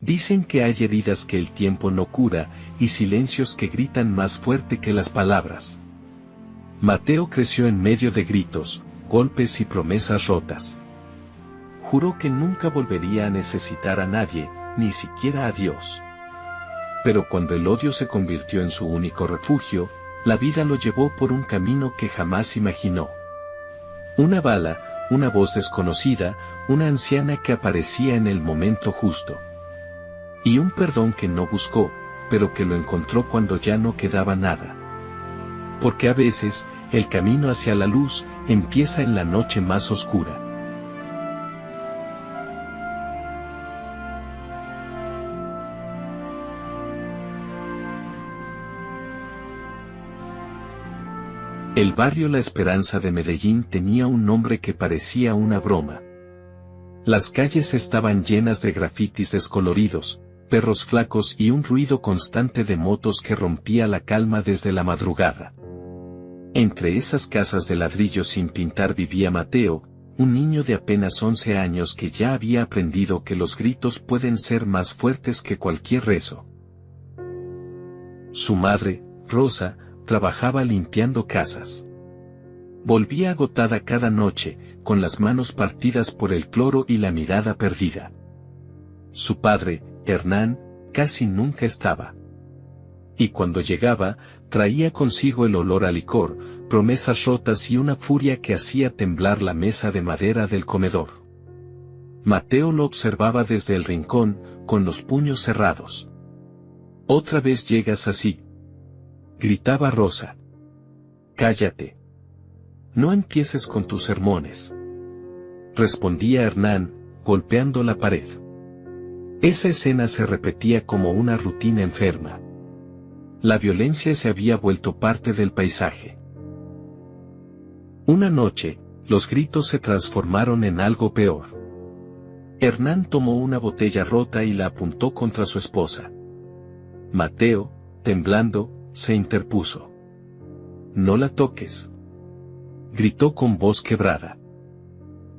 Dicen que hay heridas que el tiempo no cura, y silencios que gritan más fuerte que las palabras. Mateo creció en medio de gritos, golpes y promesas rotas. Juró que nunca volvería a necesitar a nadie, ni siquiera a Dios. Pero cuando el odio se convirtió en su único refugio, la vida lo llevó por un camino que jamás imaginó. Una bala, una voz desconocida, una anciana que aparecía en el momento justo. Y un perdón que no buscó, pero que lo encontró cuando ya no quedaba nada. Porque a veces, el camino hacia la luz empieza en la noche más oscura. El barrio La Esperanza de Medellín tenía un nombre que parecía una broma. Las calles estaban llenas de grafitis descoloridos, perros flacos y un ruido constante de motos que rompía la calma desde la madrugada. Entre esas casas de ladrillo sin pintar vivía Mateo, un niño de apenas 11 años que ya había aprendido que los gritos pueden ser más fuertes que cualquier rezo. Su madre, Rosa, trabajaba limpiando casas. Volvía agotada cada noche, con las manos partidas por el cloro y la mirada perdida. Su padre, Hernán, casi nunca estaba. Y cuando llegaba, traía consigo el olor a licor, promesas rotas y una furia que hacía temblar la mesa de madera del comedor. Mateo lo observaba desde el rincón, con los puños cerrados. «¿Otra vez llegas así?», gritaba Rosa. «Cállate. No empieces con tus sermones», respondía Hernán, golpeando la pared. Esa escena se repetía como una rutina enferma. La violencia se había vuelto parte del paisaje. Una noche, los gritos se transformaron en algo peor. Hernán tomó una botella rota y la apuntó contra su esposa. Mateo, temblando, se interpuso. «No la toques», gritó con voz quebrada.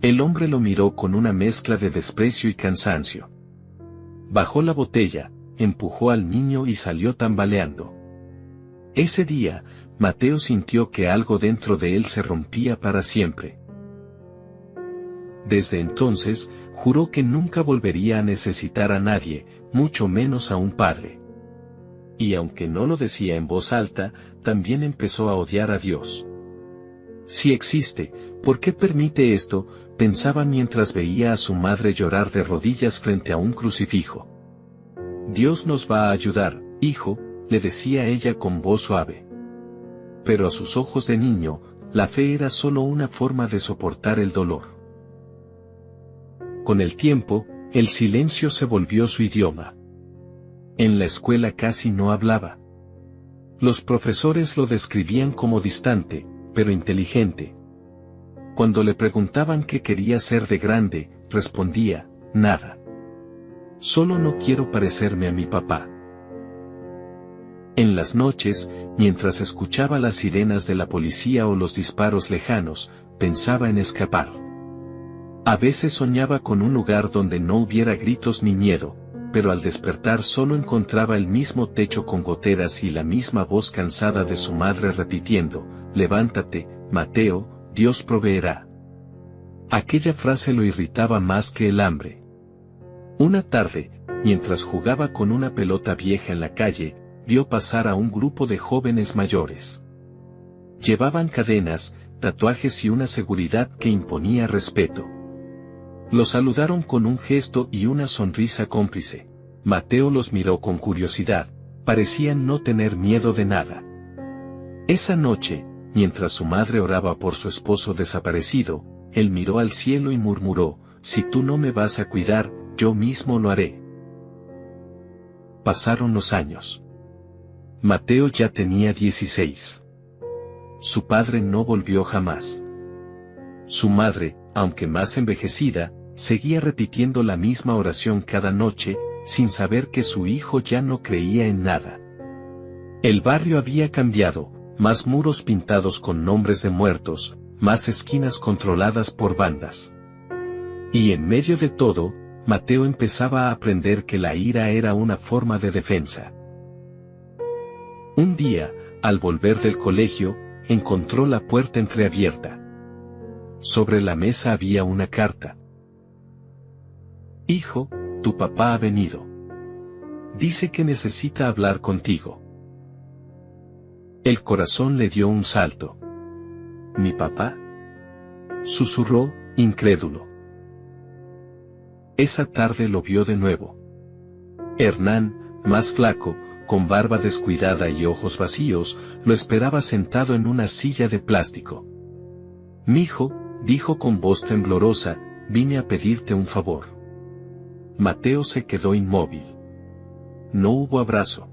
El hombre lo miró con una mezcla de desprecio y cansancio. Bajó la botella, empujó al niño y salió tambaleando. Ese día, Mateo sintió que algo dentro de él se rompía para siempre. Desde entonces, juró que nunca volvería a necesitar a nadie, mucho menos a un padre. Y aunque no lo decía en voz alta, también empezó a odiar a Dios. Si existe, ¿por qué permite esto?, pensaba mientras veía a su madre llorar de rodillas frente a un crucifijo. «Dios nos va a ayudar, hijo», le decía ella con voz suave. Pero a sus ojos de niño, la fe era solo una forma de soportar el dolor. Con el tiempo, el silencio se volvió su idioma. En la escuela casi no hablaba. Los profesores lo describían como distante, pero inteligente. Cuando le preguntaban qué quería ser de grande, respondía, «Nada. Solo no quiero parecerme a mi papá». En las noches, mientras escuchaba las sirenas de la policía o los disparos lejanos, pensaba en escapar. A veces soñaba con un lugar donde no hubiera gritos ni miedo, pero al despertar solo encontraba el mismo techo con goteras y la misma voz cansada de su madre repitiendo, «Levántate, Mateo, Dios proveerá». Aquella frase lo irritaba más que el hambre. Una tarde, mientras jugaba con una pelota vieja en la calle, vio pasar a un grupo de jóvenes mayores. Llevaban cadenas, tatuajes y una seguridad que imponía respeto. Lo saludaron con un gesto y una sonrisa cómplice. Mateo los miró con curiosidad, parecían no tener miedo de nada. Esa noche, mientras su madre oraba por su esposo desaparecido, él miró al cielo y murmuró, «Si tú no me vas a cuidar, yo mismo lo haré». Pasaron los años. Mateo ya tenía 16. Su padre no volvió jamás. Su madre, aunque más envejecida, seguía repitiendo la misma oración cada noche, sin saber que su hijo ya no creía en nada. El barrio había cambiado, más muros pintados con nombres de muertos, más esquinas controladas por bandas. Y en medio de todo, Mateo empezaba a aprender que la ira era una forma de defensa. Un día, al volver del colegio, encontró la puerta entreabierta. Sobre la mesa había una carta. Hijo, tu papá ha venido. Dice que necesita hablar contigo. El corazón le dio un salto. ¿Mi papá?, susurró, incrédulo. Esa tarde lo vio de nuevo. Hernán, más flaco, con barba descuidada y ojos vacíos, lo esperaba sentado en una silla de plástico. «Mijo», dijo con voz temblorosa, «vine a pedirte un favor». Mateo se quedó inmóvil. No hubo abrazo.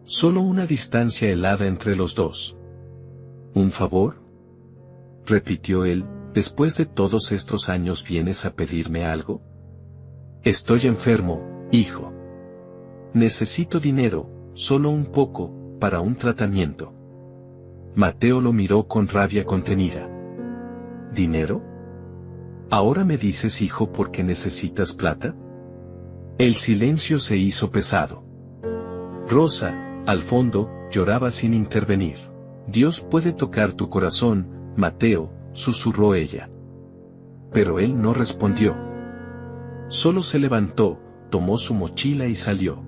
Solo una distancia helada entre los dos. ¿Un favor?, repitió él. «¿Después de todos estos años vienes a pedirme algo?» «Estoy enfermo, hijo. Necesito dinero, solo un poco, para un tratamiento». Mateo lo miró con rabia contenida. «¿Dinero? ¿Ahora me dices hijo porque necesitas plata?» El silencio se hizo pesado. Rosa, al fondo, lloraba sin intervenir. «Dios puede tocar tu corazón, Mateo», susurró ella. Pero él no respondió. Solo se levantó, tomó su mochila y salió.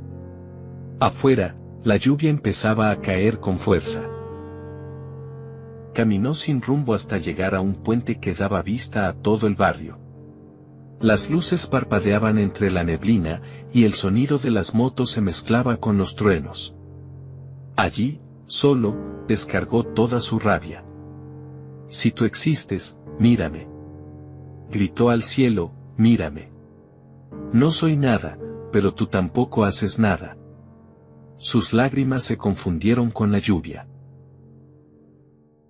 Afuera, la lluvia empezaba a caer con fuerza. Caminó sin rumbo hasta llegar a un puente que daba vista a todo el barrio. Las luces parpadeaban entre la neblina y el sonido de las motos se mezclaba con los truenos. Allí, solo, descargó toda su rabia. «Si tú existes, mírame». Gritó al cielo, «mírame. No soy nada, pero tú tampoco haces nada». Sus lágrimas se confundieron con la lluvia.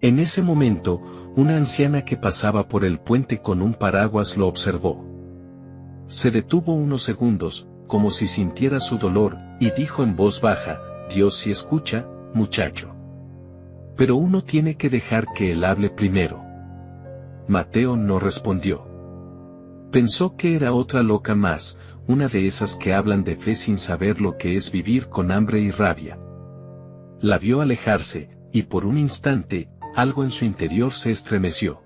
En ese momento, una anciana que pasaba por el puente con un paraguas lo observó. Se detuvo unos segundos, como si sintiera su dolor, y dijo en voz baja, «Dios sí escucha, muchacho. Pero uno tiene que dejar que él hable primero». Mateo no respondió. Pensó que era otra loca más, una de esas que hablan de fe sin saber lo que es vivir con hambre y rabia. La vio alejarse, y por un instante, algo en su interior se estremeció.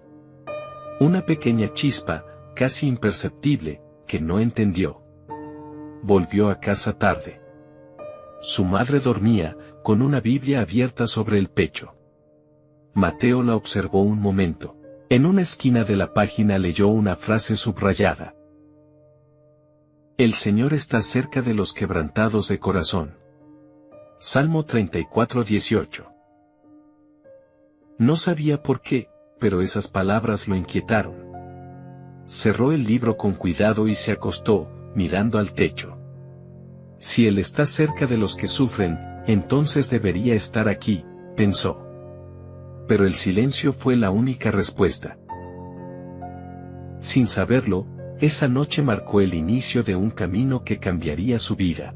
Una pequeña chispa, casi imperceptible, que no entendió. Volvió a casa tarde. Su madre dormía, con una Biblia abierta sobre el pecho. Mateo la observó un momento. En una esquina de la página leyó una frase subrayada. «El Señor está cerca de los quebrantados de corazón». Salmo 34:18. No sabía por qué, pero esas palabras lo inquietaron. Cerró el libro con cuidado y se acostó, mirando al techo. Si Él está cerca de los que sufren, entonces debería estar aquí, pensó. Pero el silencio fue la única respuesta. Sin saberlo, esa noche marcó el inicio de un camino que cambiaría su vida.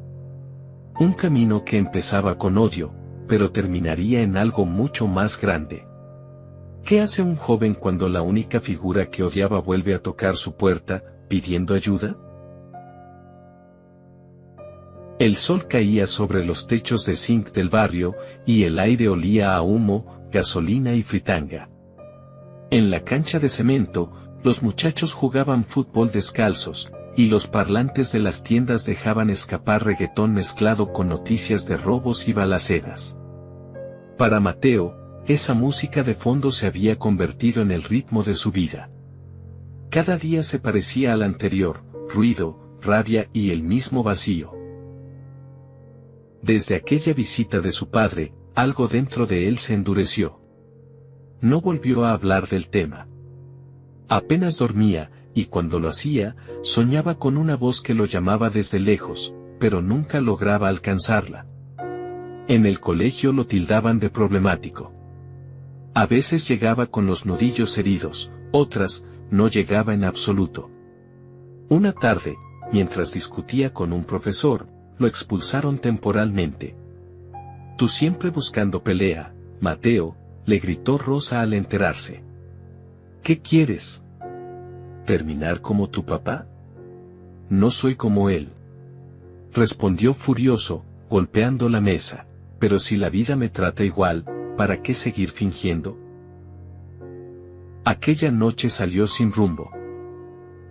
Un camino que empezaba con odio, pero terminaría en algo mucho más grande. ¿Qué hace un joven cuando la única figura que odiaba vuelve a tocar su puerta, pidiendo ayuda? El sol caía sobre los techos de zinc del barrio, y el aire olía a humo, gasolina y fritanga. En la cancha de cemento, los muchachos jugaban fútbol descalzos, y los parlantes de las tiendas dejaban escapar reggaetón mezclado con noticias de robos y balaceras. Para Mateo, esa música de fondo se había convertido en el ritmo de su vida. Cada día se parecía al anterior, ruido, rabia y el mismo vacío. Desde aquella visita de su padre, algo dentro de él se endureció. No volvió a hablar del tema. Apenas dormía, y cuando lo hacía, soñaba con una voz que lo llamaba desde lejos, pero nunca lograba alcanzarla. En el colegio lo tildaban de problemático. A veces llegaba con los nudillos heridos, otras, no llegaba en absoluto. Una tarde, mientras discutía con un profesor, lo expulsaron temporalmente. «Tú siempre buscando pelea, Mateo», le gritó Rosa al enterarse. «¿Qué quieres? ¿Terminar como tu papá?». no soy como él. Respondió furioso, golpeando la mesa. Pero si la vida me trata igual, ¿para qué seguir fingiendo? Aquella noche salió sin rumbo.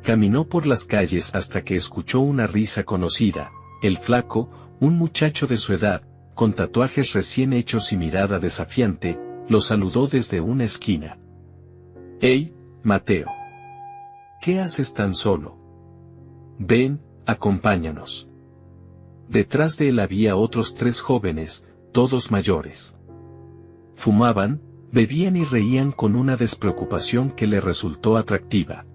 Caminó por las calles hasta que escuchó una risa conocida. El flaco, un muchacho de su edad, con tatuajes recién hechos y mirada desafiante, lo saludó desde una esquina. «¡Hey, Mateo! ¿Qué haces tan solo? Ven, acompáñanos». Detrás de él había otros 3 jóvenes, todos mayores. Fumaban, bebían y reían con una despreocupación que le resultó atractiva.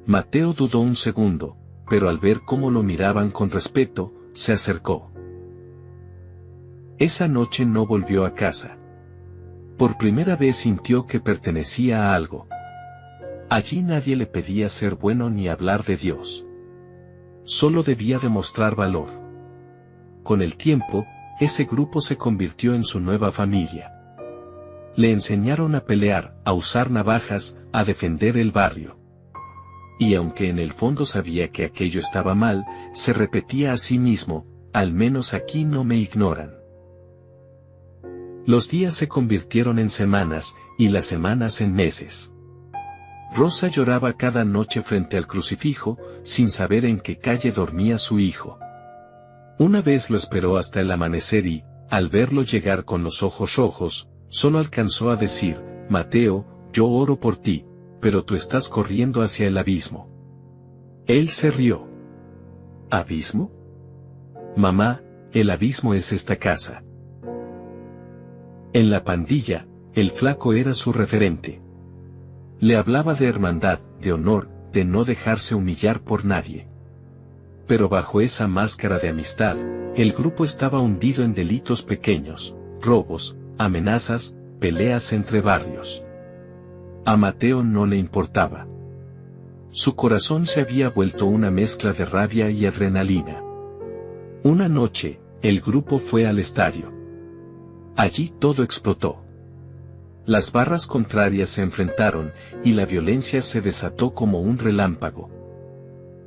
Mateo dudó un segundo, pero al ver cómo lo miraban con respeto, se acercó. Esa noche no volvió a casa. Por primera vez sintió que pertenecía a algo. Allí nadie le pedía ser bueno ni hablar de Dios. Solo debía demostrar valor. Con el tiempo, ese grupo se convirtió en su nueva familia. Le enseñaron a pelear, a usar navajas, a defender el barrio. Y aunque en el fondo sabía que aquello estaba mal, se repetía a sí mismo, al menos aquí no me ignoran. Los días se convirtieron en semanas, y las semanas en meses. Rosa lloraba cada noche frente al crucifijo, sin saber en qué calle dormía su hijo. Una vez lo esperó hasta el amanecer y, al verlo llegar con los ojos rojos, solo alcanzó a decir: «Mateo, yo oro por ti, pero tú estás corriendo hacia el abismo». Él se rió. «¿Abismo? Mamá, el abismo es esta casa». En la pandilla, el flaco era su referente. Le hablaba de hermandad, de honor, de no dejarse humillar por nadie. Pero bajo esa máscara de amistad, el grupo estaba hundido en delitos pequeños, robos, amenazas, peleas entre barrios. A Mateo no le importaba. Su corazón se había vuelto una mezcla de rabia y adrenalina. Una noche, el grupo fue al estadio. Allí todo explotó. Las barras contrarias se enfrentaron, y la violencia se desató como un relámpago.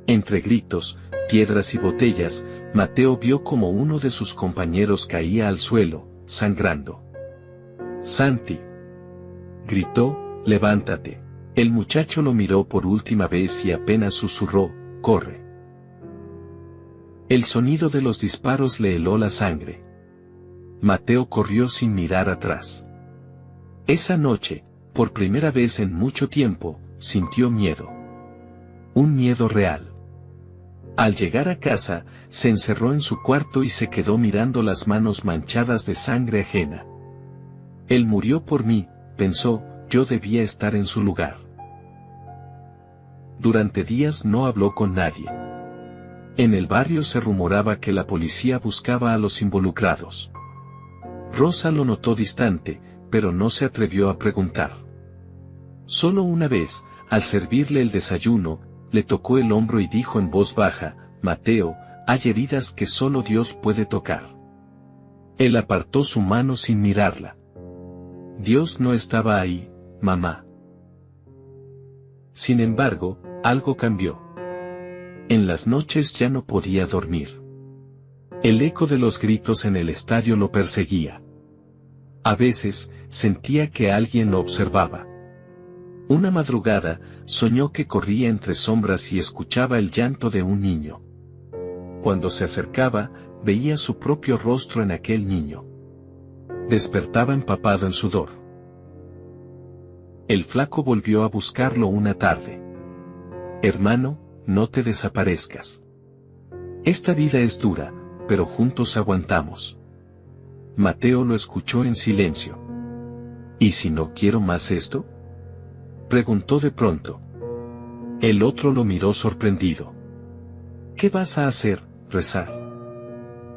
Entre gritos, piedras y botellas, Mateo vio como uno de sus compañeros caía al suelo, sangrando. «Santi», gritó, «levántate». El muchacho lo miró por última vez y apenas susurró: «Corre». El sonido de los disparos le heló la sangre. Mateo corrió sin mirar atrás. Esa noche, por primera vez en mucho tiempo, sintió miedo. Un miedo real. Al llegar a casa, se encerró en su cuarto y se quedó mirando las manos manchadas de sangre ajena. Él murió por mí, pensó, yo debía estar en su lugar. Durante días no habló con nadie. En el barrio se rumoraba que la policía buscaba a los involucrados. Rosa lo notó distante, pero no se atrevió a preguntar. Solo una vez, al servirle el desayuno, le tocó el hombro y dijo en voz baja: «Mateo, hay heridas que solo Dios puede tocar». Él apartó su mano sin mirarla. «Dios no estaba ahí, mamá». Sin embargo, algo cambió. En las noches ya no podía dormir. El eco de los gritos en el estadio lo perseguía. A veces, sentía que alguien lo observaba. Una madrugada, soñó que corría entre sombras y escuchaba el llanto de un niño. Cuando se acercaba, veía su propio rostro en aquel niño. Despertaba empapado en sudor. El flaco volvió a buscarlo una tarde. «Hermano, no te desaparezcas. Esta vida es dura, pero juntos aguantamos». Mateo lo escuchó en silencio. «¿Y si no quiero más esto?», preguntó de pronto. El otro lo miró sorprendido. «¿Qué vas a hacer, rezar?»,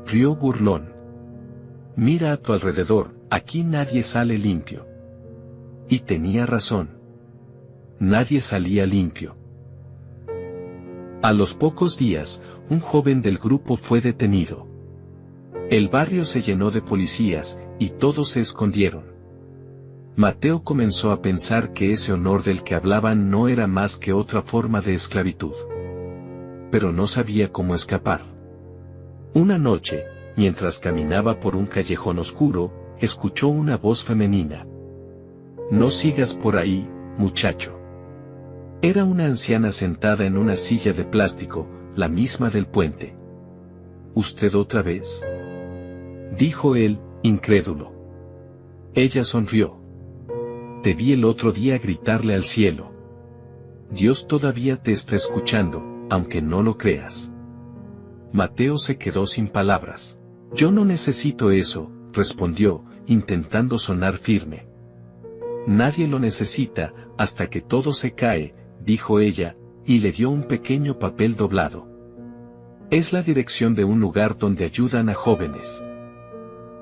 rió burlón. «Mira a tu alrededor, aquí nadie sale limpio». Y tenía razón. Nadie salía limpio. A los pocos días, un joven del grupo fue detenido. El barrio se llenó de policías, y todos se escondieron. Mateo comenzó a pensar que ese honor del que hablaban no era más que otra forma de esclavitud. pero no sabía cómo escapar. Una noche, mientras caminaba por un callejón oscuro, escuchó una voz femenina. «No sigas por ahí, muchacho». Era una anciana sentada en una silla de plástico, la misma del puente. «¿Usted otra vez?», dijo él, incrédulo. Ella sonrió. «Te vi el otro día gritarle al cielo. Dios todavía te está escuchando, aunque no lo creas». Mateo se quedó sin palabras. «Yo no necesito eso», respondió, intentando sonar firme. «Nadie lo necesita, hasta que todo se cae», dijo ella, y le dio un pequeño papel doblado. «Es la dirección de un lugar donde ayudan a jóvenes.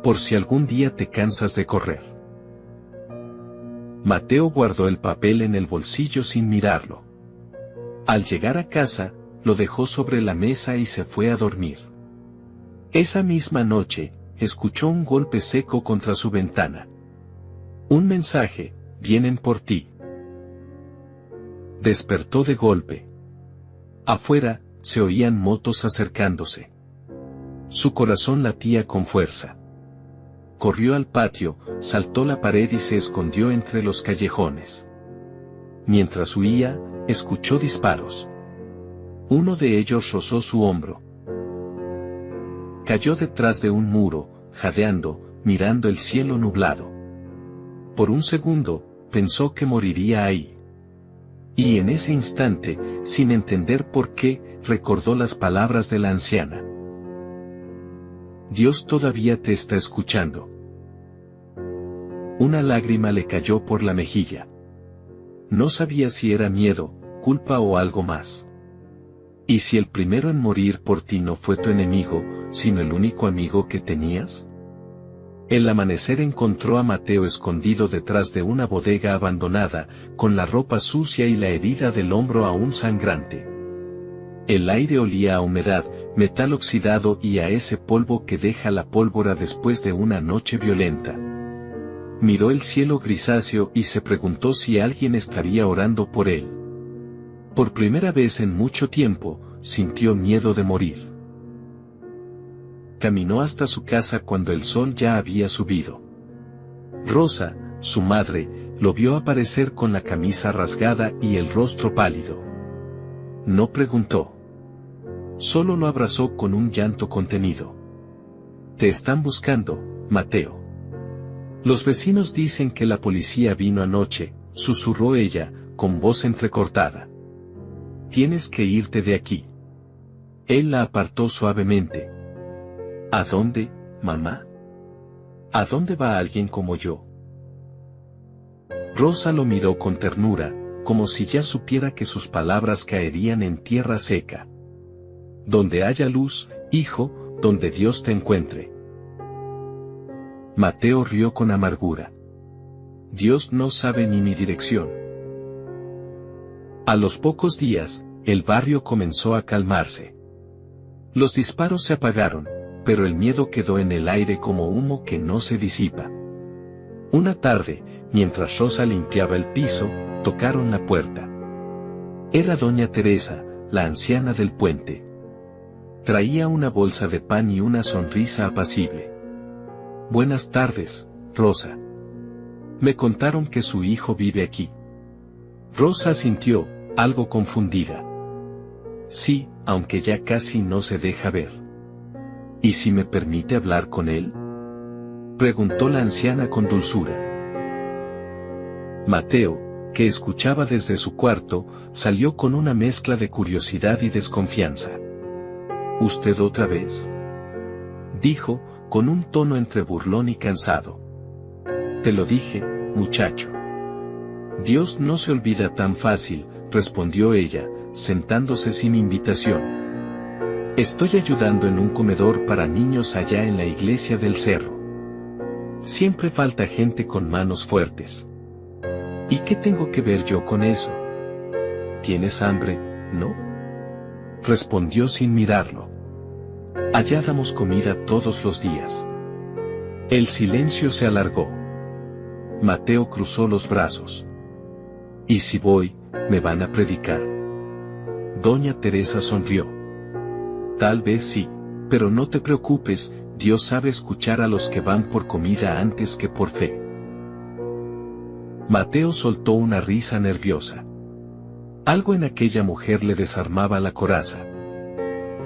Por si algún día te cansas de correr». Mateo guardó el papel en el bolsillo sin mirarlo. Al llegar a casa, lo dejó sobre la mesa y se fue a dormir. Esa misma noche, escuchó un golpe seco contra su ventana. Un mensaje: «Vienen por ti». Despertó de golpe. Afuera, se oían motos acercándose. Su corazón latía con fuerza. Corrió al patio, saltó la pared y se escondió entre los callejones. Mientras huía, escuchó disparos. Uno de ellos rozó su hombro. Cayó detrás de un muro, jadeando, mirando el cielo nublado. Por un segundo, pensó que moriría ahí. Y en ese instante, sin entender por qué, recordó las palabras de la anciana. «Dios todavía te está escuchando». Una lágrima le cayó por la mejilla. No sabía si era miedo, culpa o algo más. ¿Y si el primero en morir por ti no fue tu enemigo, sino el único amigo que tenías? El amanecer encontró a Mateo escondido detrás de una bodega abandonada, con la ropa sucia y la herida del hombro aún sangrante. El aire olía a humedad, metal oxidado y a ese polvo que deja la pólvora después de una noche violenta. Miró el cielo grisáceo y se preguntó si alguien estaría orando por él. Por primera vez en mucho tiempo, sintió miedo de morir. Caminó hasta su casa cuando el sol ya había subido. Rosa, su madre, lo vio aparecer con la camisa rasgada y el rostro pálido. No preguntó. Solo lo abrazó con un llanto contenido. «Te están buscando, Mateo. Los vecinos dicen que la policía vino anoche», susurró ella, con voz entrecortada. «Tienes que irte de aquí». Él la apartó suavemente. «¿A dónde, mamá? ¿A dónde va alguien como yo?». Rosa lo miró con ternura, como si ya supiera que sus palabras caerían en tierra seca. «Donde haya luz, hijo, donde Dios te encuentre». Mateo rió con amargura. «Dios no sabe ni mi dirección». A los pocos días, el barrio comenzó a calmarse. Los disparos se apagaron, pero el miedo quedó en el aire como humo que no se disipa. Una tarde, mientras Rosa limpiaba el piso, tocaron la puerta. Era doña Teresa, la anciana del puente. Traía una bolsa de pan y una sonrisa apacible. «Buenas tardes, Rosa. Me contaron que su hijo vive aquí». Rosa asintió, algo confundida. «Sí, aunque ya casi no se deja ver». «¿Y si me permite hablar con él?», preguntó la anciana con dulzura. Mateo, que escuchaba desde su cuarto, salió con una mezcla de curiosidad y desconfianza. «¿Usted otra vez?», dijo, con un tono entre burlón y cansado. «Te lo dije, muchacho». «Dios no se olvida tan fácil», respondió ella, sentándose sin invitación. «Estoy ayudando en un comedor para niños allá en la iglesia del cerro. Siempre falta gente con manos fuertes». «¿Y qué tengo que ver yo con eso?». «¿Tienes hambre, no?», respondió sin mirarlo. «Allá damos comida todos los días». El silencio se alargó. Mateo cruzó los brazos. «¿Y si voy, me van a predicar?». Doña Teresa sonrió. Tal vez sí, pero no te preocupes, Dios sabe escuchar a los que van por comida antes que por fe. Mateo soltó una risa nerviosa. Algo en aquella mujer le desarmaba la coraza.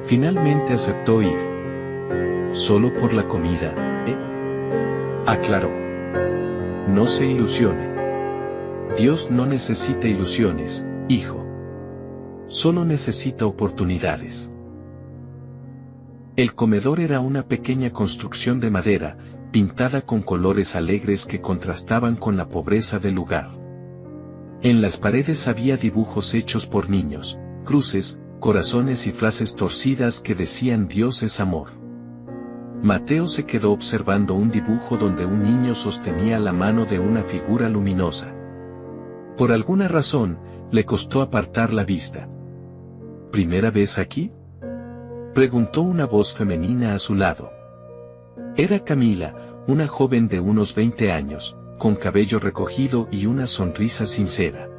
Finalmente aceptó ir. Solo por la comida, aclaró. No se ilusione. Dios no necesita ilusiones, hijo. Solo necesita oportunidades. El comedor era una pequeña construcción de madera, pintada con colores alegres que contrastaban con la pobreza del lugar. En las paredes había dibujos hechos por niños, cruces, corazones y frases torcidas que decían Dios es amor. Mateo se quedó observando un dibujo donde un niño sostenía la mano de una figura luminosa. Por alguna razón, le costó apartar la vista. ¿Primera vez aquí?, preguntó una voz femenina a su lado. Era Camila, una joven de unos 20 años, con cabello recogido y una sonrisa sincera.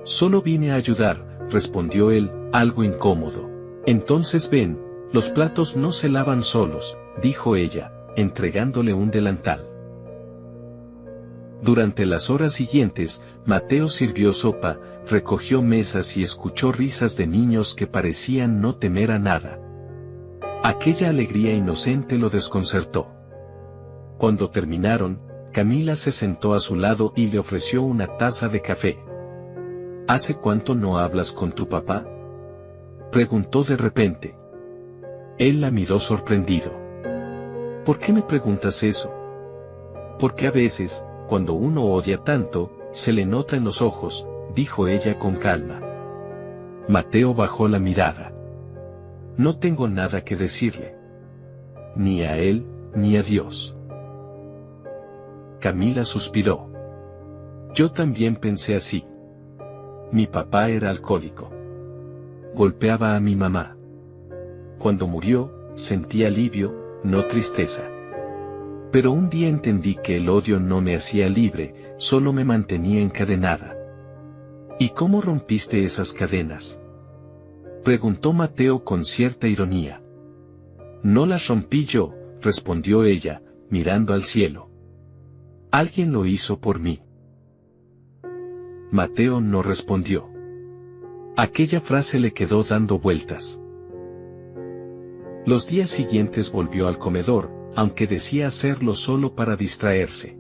Solo vine a ayudar, respondió él, algo incómodo. Entonces ven, los platos no se lavan solos, dijo ella, entregándole un delantal. Durante las horas siguientes, Mateo sirvió sopa, recogió mesas y escuchó risas de niños que parecían no temer a nada. Aquella alegría inocente lo desconcertó. Cuando terminaron, Camila se sentó a su lado y le ofreció una taza de café. ¿Hace cuánto no hablas con tu papá?, preguntó de repente. Él la miró sorprendido. ¿Por qué me preguntas eso? Porque a veces, cuando uno odia tanto, se le nota en los ojos, dijo ella con calma. Mateo bajó la mirada. No tengo nada que decirle. Ni a él, ni a Dios. Camila suspiró. Yo también pensé así. Mi papá era alcohólico. Golpeaba a mi mamá. Cuando murió, sentí alivio, no tristeza. Pero un día entendí que el odio no me hacía libre, solo me mantenía encadenada. ¿Y cómo rompiste esas cadenas?, preguntó Mateo con cierta ironía. No las rompí yo, respondió ella, mirando al cielo. Alguien lo hizo por mí. Mateo no respondió. Aquella frase le quedó dando vueltas. Los días siguientes volvió al comedor, aunque decía hacerlo solo para distraerse.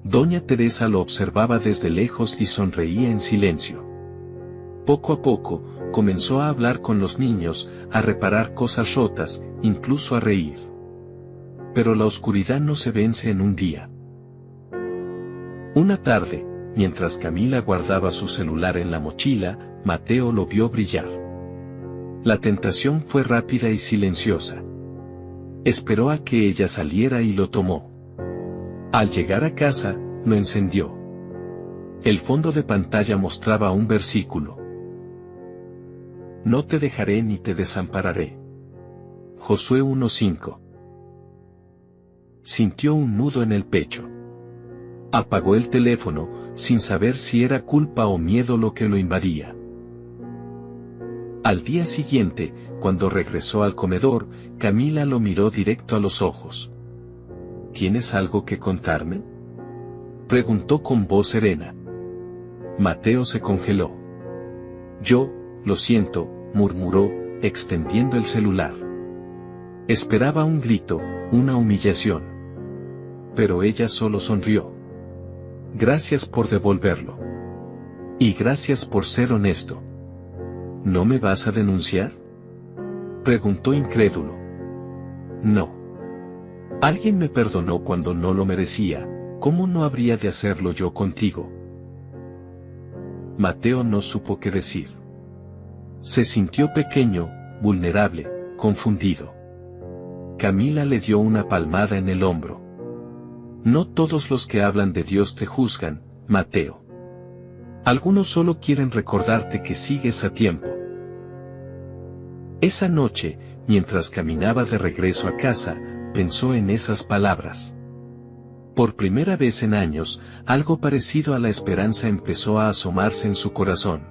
Doña Teresa lo observaba desde lejos y sonreía en silencio. Poco a poco, comenzó a hablar con los niños, a reparar cosas rotas, incluso a reír. Pero la oscuridad no se vence en un día. Una tarde, mientras Camila guardaba su celular en la mochila, Mateo lo vio brillar. La tentación fue rápida y silenciosa. Esperó a que ella saliera y lo tomó. Al llegar a casa, lo encendió. El fondo de pantalla mostraba un versículo. No te dejaré ni te desampararé. Josué 1:5. Sintió un nudo en el pecho. Apagó el teléfono, sin saber si era culpa o miedo lo que lo invadía. Al día siguiente, cuando regresó al comedor, Camila lo miró directo a los ojos. ¿Tienes algo que contarme?, preguntó con voz serena. Mateo se congeló. Lo siento, murmuró, extendiendo el celular. Esperaba un grito, una humillación. Pero ella solo sonrió. Gracias por devolverlo. Y gracias por ser honesto. ¿No me vas a denunciar?, preguntó incrédulo. No. Alguien me perdonó cuando no lo merecía, ¿cómo no habría de hacerlo yo contigo? Mateo no supo qué decir. Se sintió pequeño, vulnerable, confundido. Camila le dio una palmada en el hombro. No todos los que hablan de Dios te juzgan, Mateo. Algunos solo quieren recordarte que sigues a tiempo. Esa noche, mientras caminaba de regreso a casa, pensó en esas palabras. Por primera vez en años, algo parecido a la esperanza empezó a asomarse en su corazón.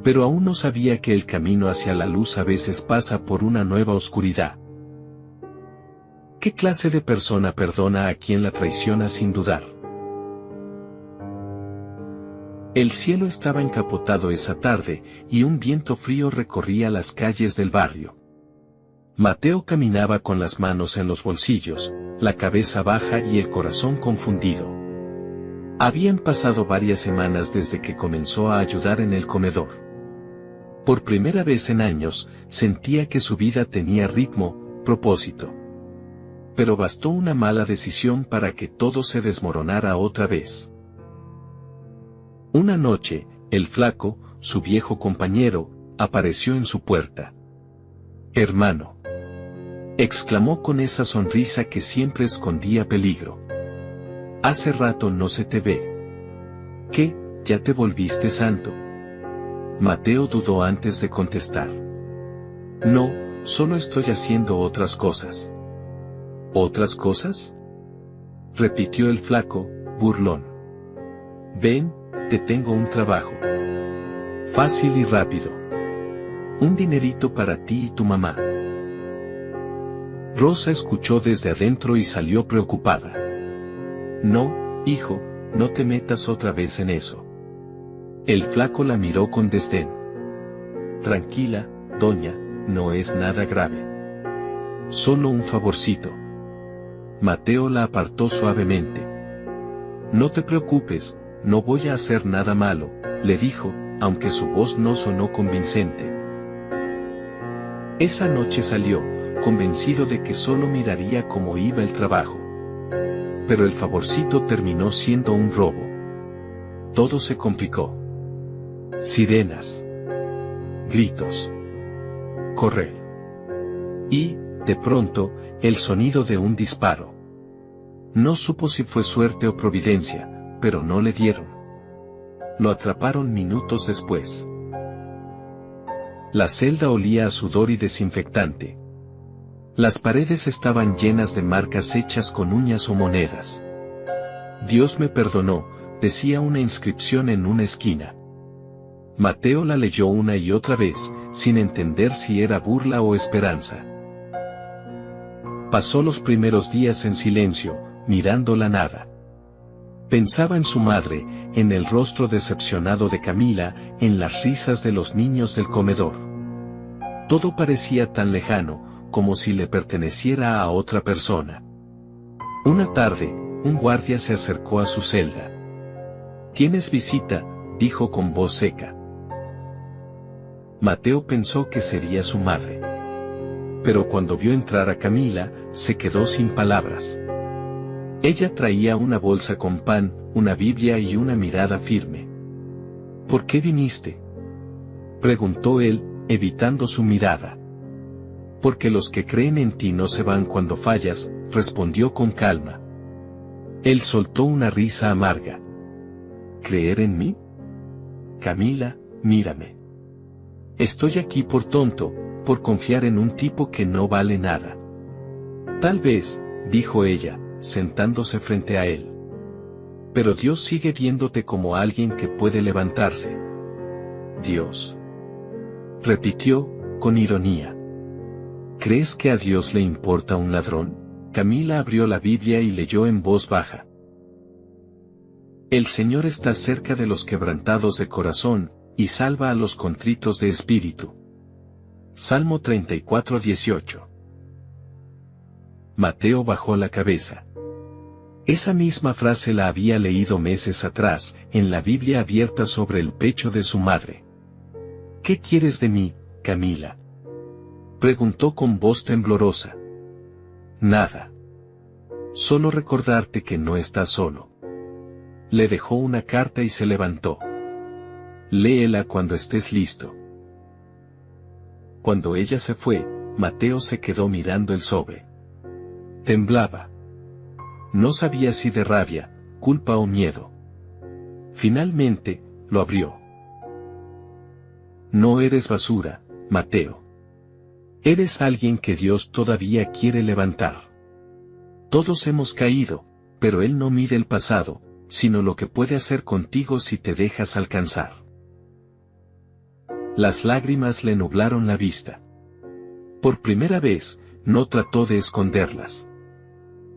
Pero aún no sabía que el camino hacia la luz a veces pasa por una nueva oscuridad. ¿Qué clase de persona perdona a quien la traiciona sin dudar? El cielo estaba encapotado esa tarde, y un viento frío recorría las calles del barrio. Mateo caminaba con las manos en los bolsillos, la cabeza baja y el corazón confundido. Habían pasado varias semanas desde que comenzó a ayudar en el comedor. Por primera vez en años, sentía que su vida tenía ritmo, propósito. Pero bastó una mala decisión para que todo se desmoronara otra vez. Una noche, el flaco, su viejo compañero, apareció en su puerta. «Hermano», exclamó con esa sonrisa que siempre escondía peligro. «Hace rato no se te ve. ¿Qué, ya te volviste santo?» Mateo dudó antes de contestar. «No, solo estoy haciendo otras cosas». «¿Otras cosas?», repitió el flaco, burlón. «Ven, te tengo un trabajo. Fácil y rápido. Un dinerito para ti y tu mamá». Rosa escuchó desde adentro y salió preocupada. «No, hijo, no te metas otra vez en eso». El flaco la miró con desdén. «Tranquila, doña, no es nada grave. Solo un favorcito». Mateo la apartó suavemente. «No te preocupes, no voy a hacer nada malo», le dijo, aunque su voz no sonó convincente. Esa noche salió, convencido de que solo miraría cómo iba el trabajo. Pero el favorcito terminó siendo un robo. Todo se complicó. Sirenas. Gritos. Correr. Y, de pronto, el sonido de un disparo. No supo si fue suerte o providencia, pero no le dieron. Lo atraparon minutos después. La celda olía a sudor y desinfectante. Las paredes estaban llenas de marcas hechas con uñas o monedas. «Dios me perdonó», decía una inscripción en una esquina. Mateo la leyó una y otra vez, sin entender si era burla o esperanza. Pasó los primeros días en silencio, mirando la nada. Pensaba en su madre, en el rostro decepcionado de Camila, en las risas de los niños del comedor. Todo parecía tan lejano, como si le perteneciera a otra persona. Una tarde, un guardia se acercó a su celda. «¿Tienes visita?», dijo con voz seca. Mateo pensó que sería su madre. Pero cuando vio entrar a Camila, se quedó sin palabras. Ella traía una bolsa con pan, una Biblia y una mirada firme. «¿Por qué viniste?», preguntó él, evitando su mirada. «Porque los que creen en ti no se van cuando fallas», respondió con calma. Él soltó una risa amarga. «¿Creer en mí? Camila, mírame. Estoy aquí por tonto, por confiar en un tipo que no vale nada». «Tal vez», dijo ella, sentándose frente a él. «Pero Dios sigue viéndote como alguien que puede levantarse». «¿Dios?», repitió, con ironía. «¿Crees que a Dios le importa un ladrón?». Camila abrió la Biblia y leyó en voz baja. «El Señor está cerca de los quebrantados de corazón, y salva a los contritos de espíritu». Salmo 34:18. Mateo bajó la cabeza. Esa misma frase la había leído meses atrás, en la Biblia abierta sobre el pecho de su madre. «¿Qué quieres de mí, Camila?», preguntó con voz temblorosa. «Nada. Solo recordarte que no estás solo». Le dejó una carta y se levantó. «Léela cuando estés listo». Cuando ella se fue, Mateo se quedó mirando el sobre. Temblaba. No sabía si de rabia, culpa o miedo. Finalmente, lo abrió. «No eres basura, Mateo. Eres alguien que Dios todavía quiere levantar. Todos hemos caído, pero Él no mide el pasado, sino lo que puede hacer contigo si te dejas alcanzar». Las lágrimas le nublaron la vista. Por primera vez, no trató de esconderlas.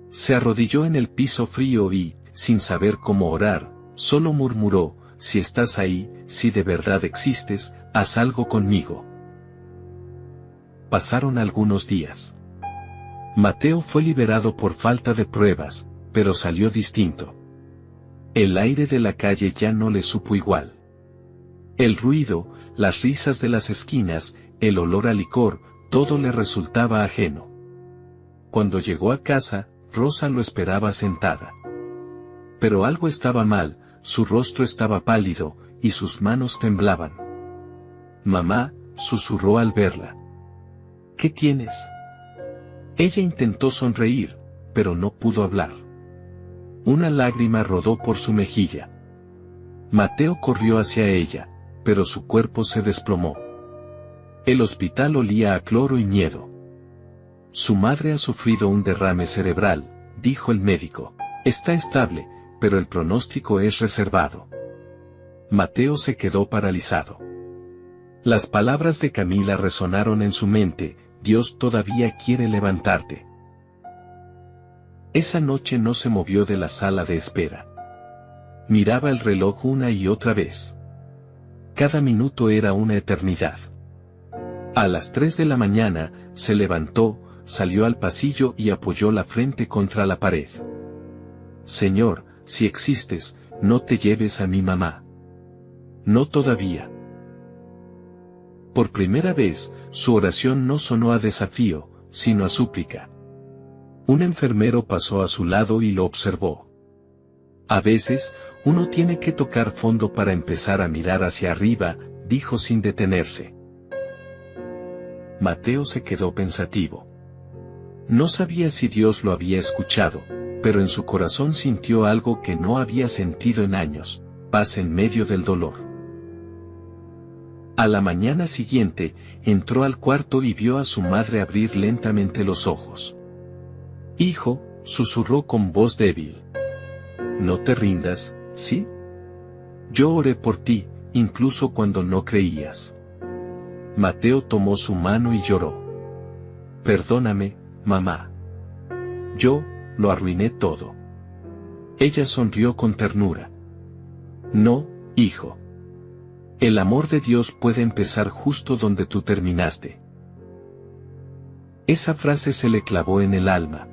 Se arrodilló en el piso frío y, sin saber cómo orar, solo murmuró: si estás ahí, si de verdad existes, haz algo conmigo. Pasaron algunos días. Mateo fue liberado por falta de pruebas, pero salió distinto. El aire de la calle ya no le supo igual. El ruido, las risas de las esquinas, el olor a licor, todo le resultaba ajeno. Cuando llegó a casa, Rosa lo esperaba sentada. Pero algo estaba mal, su rostro estaba pálido, y sus manos temblaban. «Mamá», susurró al verla. «¿Qué tienes?». Ella intentó sonreír, pero no pudo hablar. Una lágrima rodó por su mejilla. Mateo corrió hacia ella, pero su cuerpo se desplomó. El hospital olía a cloro y miedo. «Su madre ha sufrido un derrame cerebral», dijo el médico. «Está estable, pero el pronóstico es reservado». Mateo se quedó paralizado. Las palabras de Camila resonaron en su mente: «Dios todavía quiere levantarte». Esa noche no se movió de la sala de espera. Miraba el reloj una y otra vez. Cada minuto era una eternidad. A las 3 de la mañana, se levantó, salió al pasillo y apoyó la frente contra la pared. «Señor, si existes, no te lleves a mi mamá». «No todavía». Por primera vez, su oración no sonó a desafío, sino a súplica. Un enfermero pasó a su lado y lo observó. «A veces, uno tiene que tocar fondo para empezar a mirar hacia arriba», dijo sin detenerse. Mateo se quedó pensativo. No sabía si Dios lo había escuchado, pero en su corazón sintió algo que no había sentido en años: paz en medio del dolor. A la mañana siguiente, entró al cuarto y vio a su madre abrir lentamente los ojos. «Hijo», susurró con voz débil. «No te rindas, ¿sí? Yo oré por ti, incluso cuando no creías». Mateo tomó su mano y lloró. «Perdóname, mamá. Yo, lo arruiné todo». Ella sonrió con ternura. «No, hijo. El amor de Dios puede empezar justo donde tú terminaste». Esa frase se le clavó en el alma.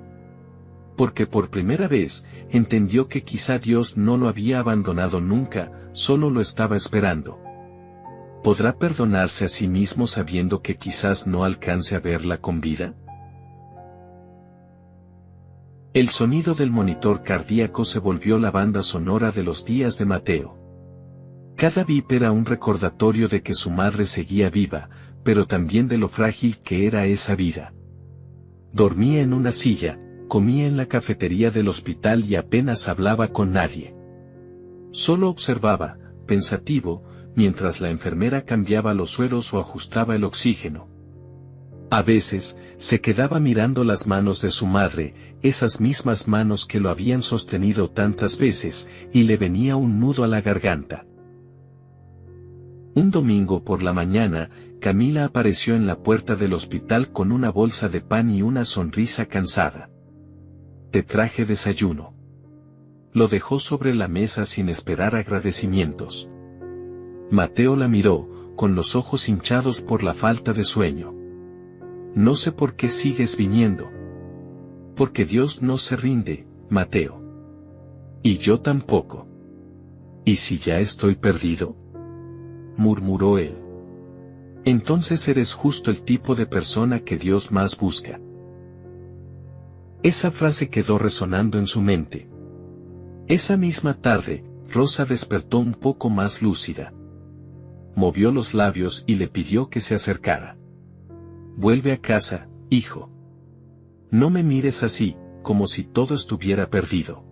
Porque por primera vez, entendió que quizá Dios no lo había abandonado nunca, solo lo estaba esperando. ¿Podrá perdonarse a sí mismo sabiendo que quizás no alcance a verla con vida? El sonido del monitor cardíaco se volvió la banda sonora de los días de Mateo. Cada bip era un recordatorio de que su madre seguía viva, pero también de lo frágil que era esa vida. Dormía en una silla, comía en la cafetería del hospital y apenas hablaba con nadie. Solo observaba, pensativo, mientras la enfermera cambiaba los sueros o ajustaba el oxígeno. A veces, se quedaba mirando las manos de su madre, esas mismas manos que lo habían sostenido tantas veces, y le venía un nudo a la garganta. Un domingo por la mañana, Camila apareció en la puerta del hospital con una bolsa de pan y una sonrisa cansada. «Te traje desayuno». Lo dejó sobre la mesa sin esperar agradecimientos. Mateo la miró, con los ojos hinchados por la falta de sueño. «No sé por qué sigues viniendo». «Porque Dios no se rinde, Mateo». «Y yo tampoco». «¿Y si ya estoy perdido?», murmuró él. «Entonces eres justo el tipo de persona que Dios más busca». Esa frase quedó resonando en su mente. Esa misma tarde, Rosa despertó un poco más lúcida. Movió los labios y le pidió que se acercara. «Vuelve a casa, hijo. No me mires así, como si todo estuviera perdido».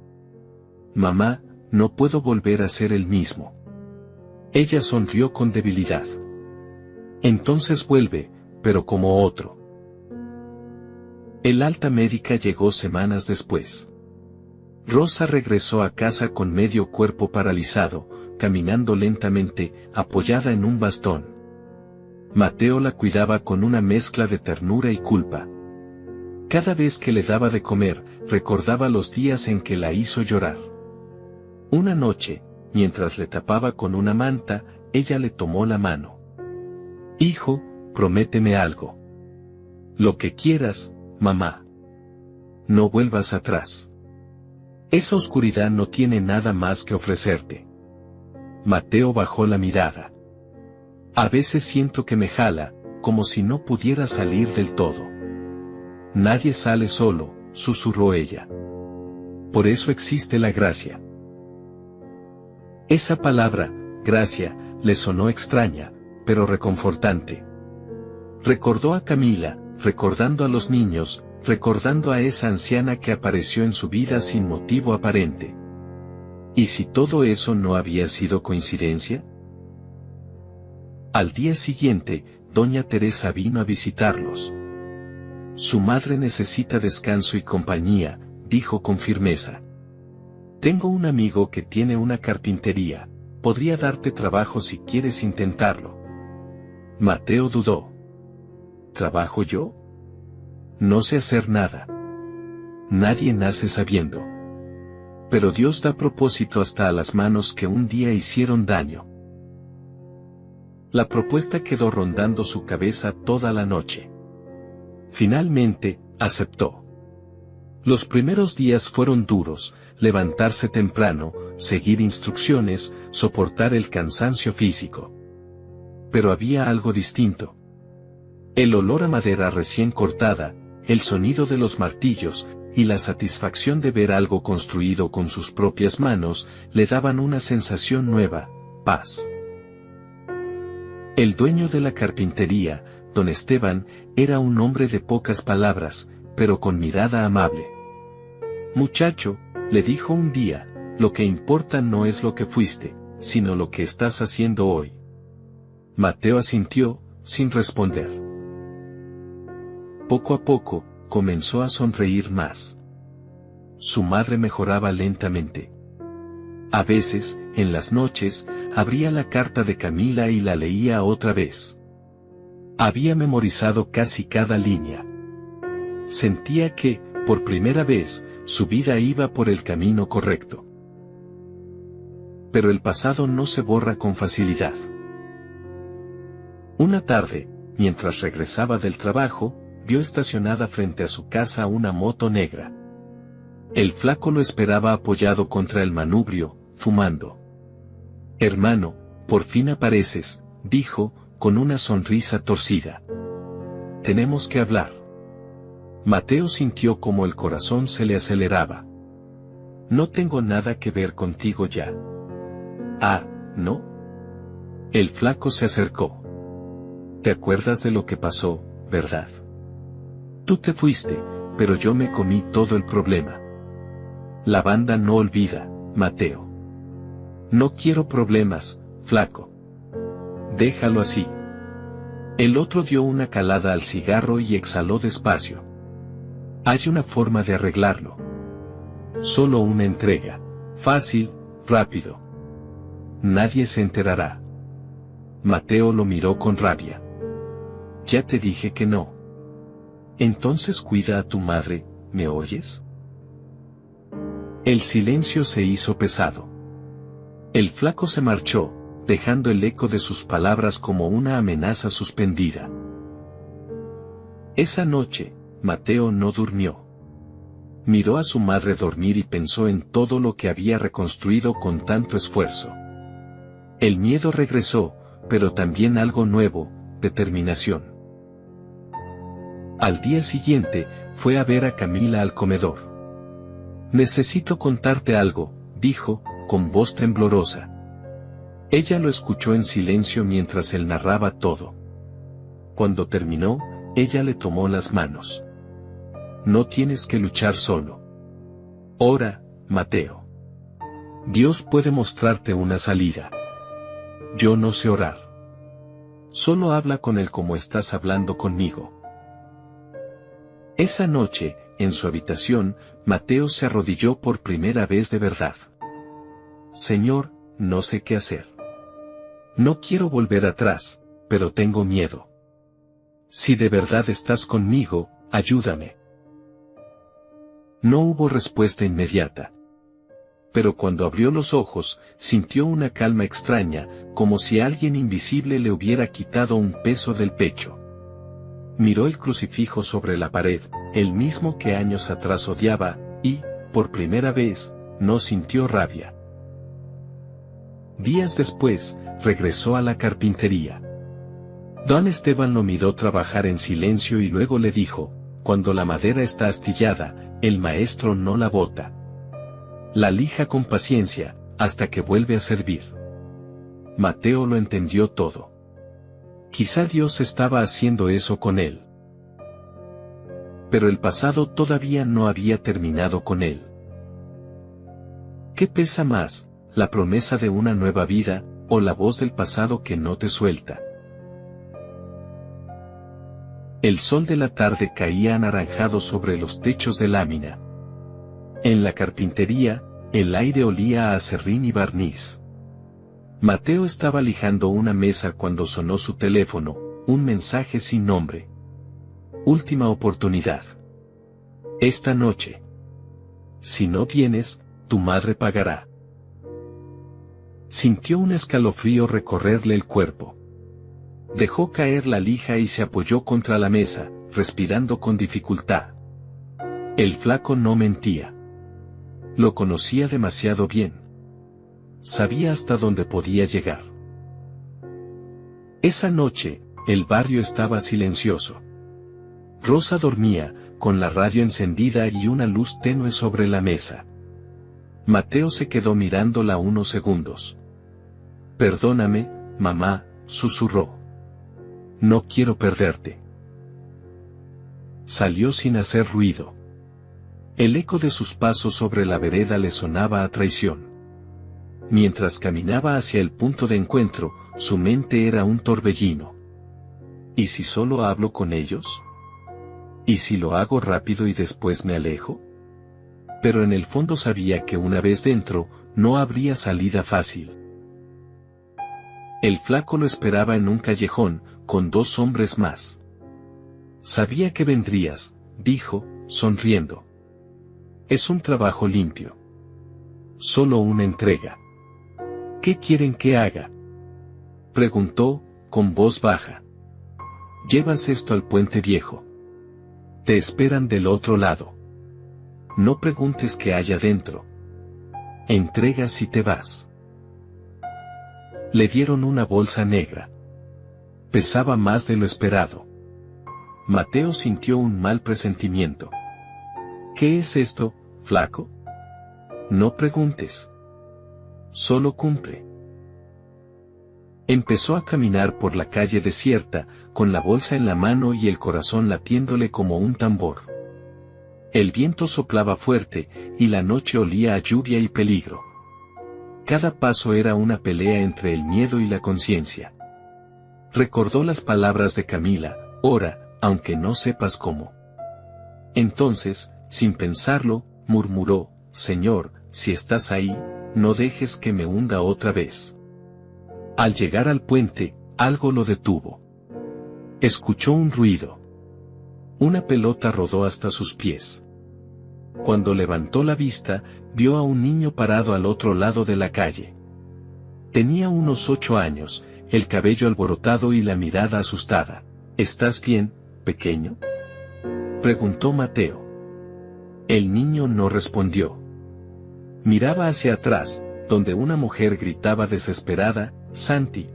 «Mamá, no puedo volver a ser el mismo». Ella sonrió con debilidad. «Entonces vuelve, pero como otro». El alta médica llegó semanas después. Rosa regresó a casa con medio cuerpo paralizado, caminando lentamente, apoyada en un bastón. Mateo la cuidaba con una mezcla de ternura y culpa. Cada vez que le daba de comer, recordaba los días en que la hizo llorar. Una noche, mientras le tapaba con una manta, ella le tomó la mano. «Hijo, prométeme algo. Lo que quieras, mamá. No vuelvas atrás. Esa oscuridad no tiene nada más que ofrecerte». Mateo bajó la mirada. «A veces siento que me jala, como si no pudiera salir del todo». «Nadie sale solo», susurró ella. «Por eso existe la gracia». Esa palabra, gracia, le sonó extraña, pero reconfortante. Recordó a Camila, recordando a los niños, recordando a esa anciana que apareció en su vida sin motivo aparente. ¿Y si todo eso no había sido coincidencia? Al día siguiente, doña Teresa vino a visitarlos. «Su madre necesita descanso y compañía», dijo con firmeza. «Tengo un amigo que tiene una carpintería, podría darte trabajo si quieres intentarlo». Mateo dudó. ¿Trabajo yo? No sé hacer nada. Nadie nace sabiendo. Pero Dios da propósito hasta a las manos que un día hicieron daño. La propuesta quedó rondando su cabeza toda la noche. Finalmente, aceptó. Los primeros días fueron duros: levantarse temprano, seguir instrucciones, soportar el cansancio físico. Pero había algo distinto. El olor a madera recién cortada, el sonido de los martillos, y la satisfacción de ver algo construido con sus propias manos, le daban una sensación nueva: paz. El dueño de la carpintería, don Esteban, era un hombre de pocas palabras, pero con mirada amable. «Muchacho», le dijo un día, «lo que importa no es lo que fuiste, sino lo que estás haciendo hoy». Mateo asintió, sin responder. Poco a poco, comenzó a sonreír más. Su madre mejoraba lentamente. A veces, en las noches, abría la carta de Camila y la leía otra vez. Había memorizado casi cada línea. Sentía que, por primera vez, su vida iba por el camino correcto. Pero el pasado no se borra con facilidad. Una tarde, mientras regresaba del trabajo, vio estacionada frente a su casa una moto negra. El flaco lo esperaba apoyado contra el manubrio, fumando. «Hermano, por fin apareces», dijo, con una sonrisa torcida. «Tenemos que hablar». Mateo sintió como el corazón se le aceleraba. «No tengo nada que ver contigo ya». «Ah, ¿no?». El flaco se acercó. «¿Te acuerdas de lo que pasó, verdad? Tú te fuiste, pero yo me comí todo el problema». «La banda no olvida, Mateo». «No quiero problemas, flaco. Déjalo así». El otro dio una calada al cigarro y exhaló despacio. «Hay una forma de arreglarlo. Solo una entrega. Fácil, rápido. Nadie se enterará». Mateo lo miró con rabia. «Ya te dije que no». «Entonces cuida a tu madre, ¿me oyes?». El silencio se hizo pesado. El flaco se marchó, dejando el eco de sus palabras como una amenaza suspendida. Esa noche, Mateo no durmió. Miró a su madre dormir y pensó en todo lo que había reconstruido con tanto esfuerzo. El miedo regresó, pero también algo nuevo: determinación. Al día siguiente, fue a ver a Camila al comedor. «Necesito contarte algo», dijo, con voz temblorosa. Ella lo escuchó en silencio mientras él narraba todo. Cuando terminó, ella le tomó las manos. «No tienes que luchar solo. Ora, Mateo. Dios puede mostrarte una salida. Yo no sé orar. Solo habla con Él como estás hablando conmigo». Esa noche, en su habitación, Mateo se arrodilló por primera vez de verdad. «Señor, no sé qué hacer. No quiero volver atrás, pero tengo miedo. Si de verdad estás conmigo, ayúdame. No hubo respuesta inmediata. Pero cuando abrió los ojos, sintió una calma extraña, como si alguien invisible le hubiera quitado un peso del pecho. Miró el crucifijo sobre la pared, el mismo que años atrás odiaba, y, por primera vez, no sintió rabia. Días después, regresó a la carpintería. Don Esteban lo miró trabajar en silencio y luego le dijo: cuando la madera está astillada, el maestro no la bota. La lija con paciencia, hasta que vuelve a servir. Mateo lo entendió todo. Quizá Dios estaba haciendo eso con él. Pero el pasado todavía no había terminado con él. ¿Qué pesa más, la promesa de una nueva vida, o la voz del pasado que no te suelta? El sol de la tarde caía anaranjado sobre los techos de lámina. En la carpintería, el aire olía a acerrín y barniz. Mateo estaba lijando una mesa cuando sonó su teléfono, un mensaje sin nombre. Última oportunidad. Esta noche. Si no vienes, tu madre pagará. Sintió un escalofrío recorrerle el cuerpo. Dejó caer la lija y se apoyó contra la mesa, respirando con dificultad. El flaco no mentía. Lo conocía demasiado bien. Sabía hasta dónde podía llegar. Esa noche, el barrio estaba silencioso. Rosa dormía, con la radio encendida y una luz tenue sobre la mesa. Mateo se quedó mirándola unos segundos. Perdóname, mamá, susurró. No quiero perderte. Salió sin hacer ruido. El eco de sus pasos sobre la vereda le sonaba a traición. Mientras caminaba hacia el punto de encuentro, su mente era un torbellino. ¿Y si solo hablo con ellos? ¿Y si lo hago rápido y después me alejo? Pero en el fondo sabía que una vez dentro, no habría salida fácil. El flaco lo esperaba en un callejón, con 2 hombres más. Sabía que vendrías, dijo, sonriendo. Es un trabajo limpio. Solo una entrega. ¿Qué quieren que haga? Preguntó, con voz baja. Llevas esto al puente viejo. Te esperan del otro lado. No preguntes qué hay adentro. Entregas y te vas. Le dieron una bolsa negra. Pesaba más de lo esperado. Mateo sintió un mal presentimiento. ¿Qué es esto, flaco? No preguntes. Solo cumple. Empezó a caminar por la calle desierta, con la bolsa en la mano y el corazón latiéndole como un tambor. El viento soplaba fuerte, y la noche olía a lluvia y peligro. Cada paso era una pelea entre el miedo y la conciencia. Recordó las palabras de Camila: ora, aunque no sepas cómo. Entonces, sin pensarlo, murmuró: Señor, si estás ahí, no dejes que me hunda otra vez. Al llegar al puente, algo lo detuvo. Escuchó un ruido. Una pelota rodó hasta sus pies. Cuando levantó la vista, vio a un niño parado al otro lado de la calle. Tenía unos 8 años, el cabello alborotado y la mirada asustada. ¿Estás bien, pequeño?, preguntó Mateo. El niño no respondió. Miraba hacia atrás, donde una mujer gritaba desesperada: Santi,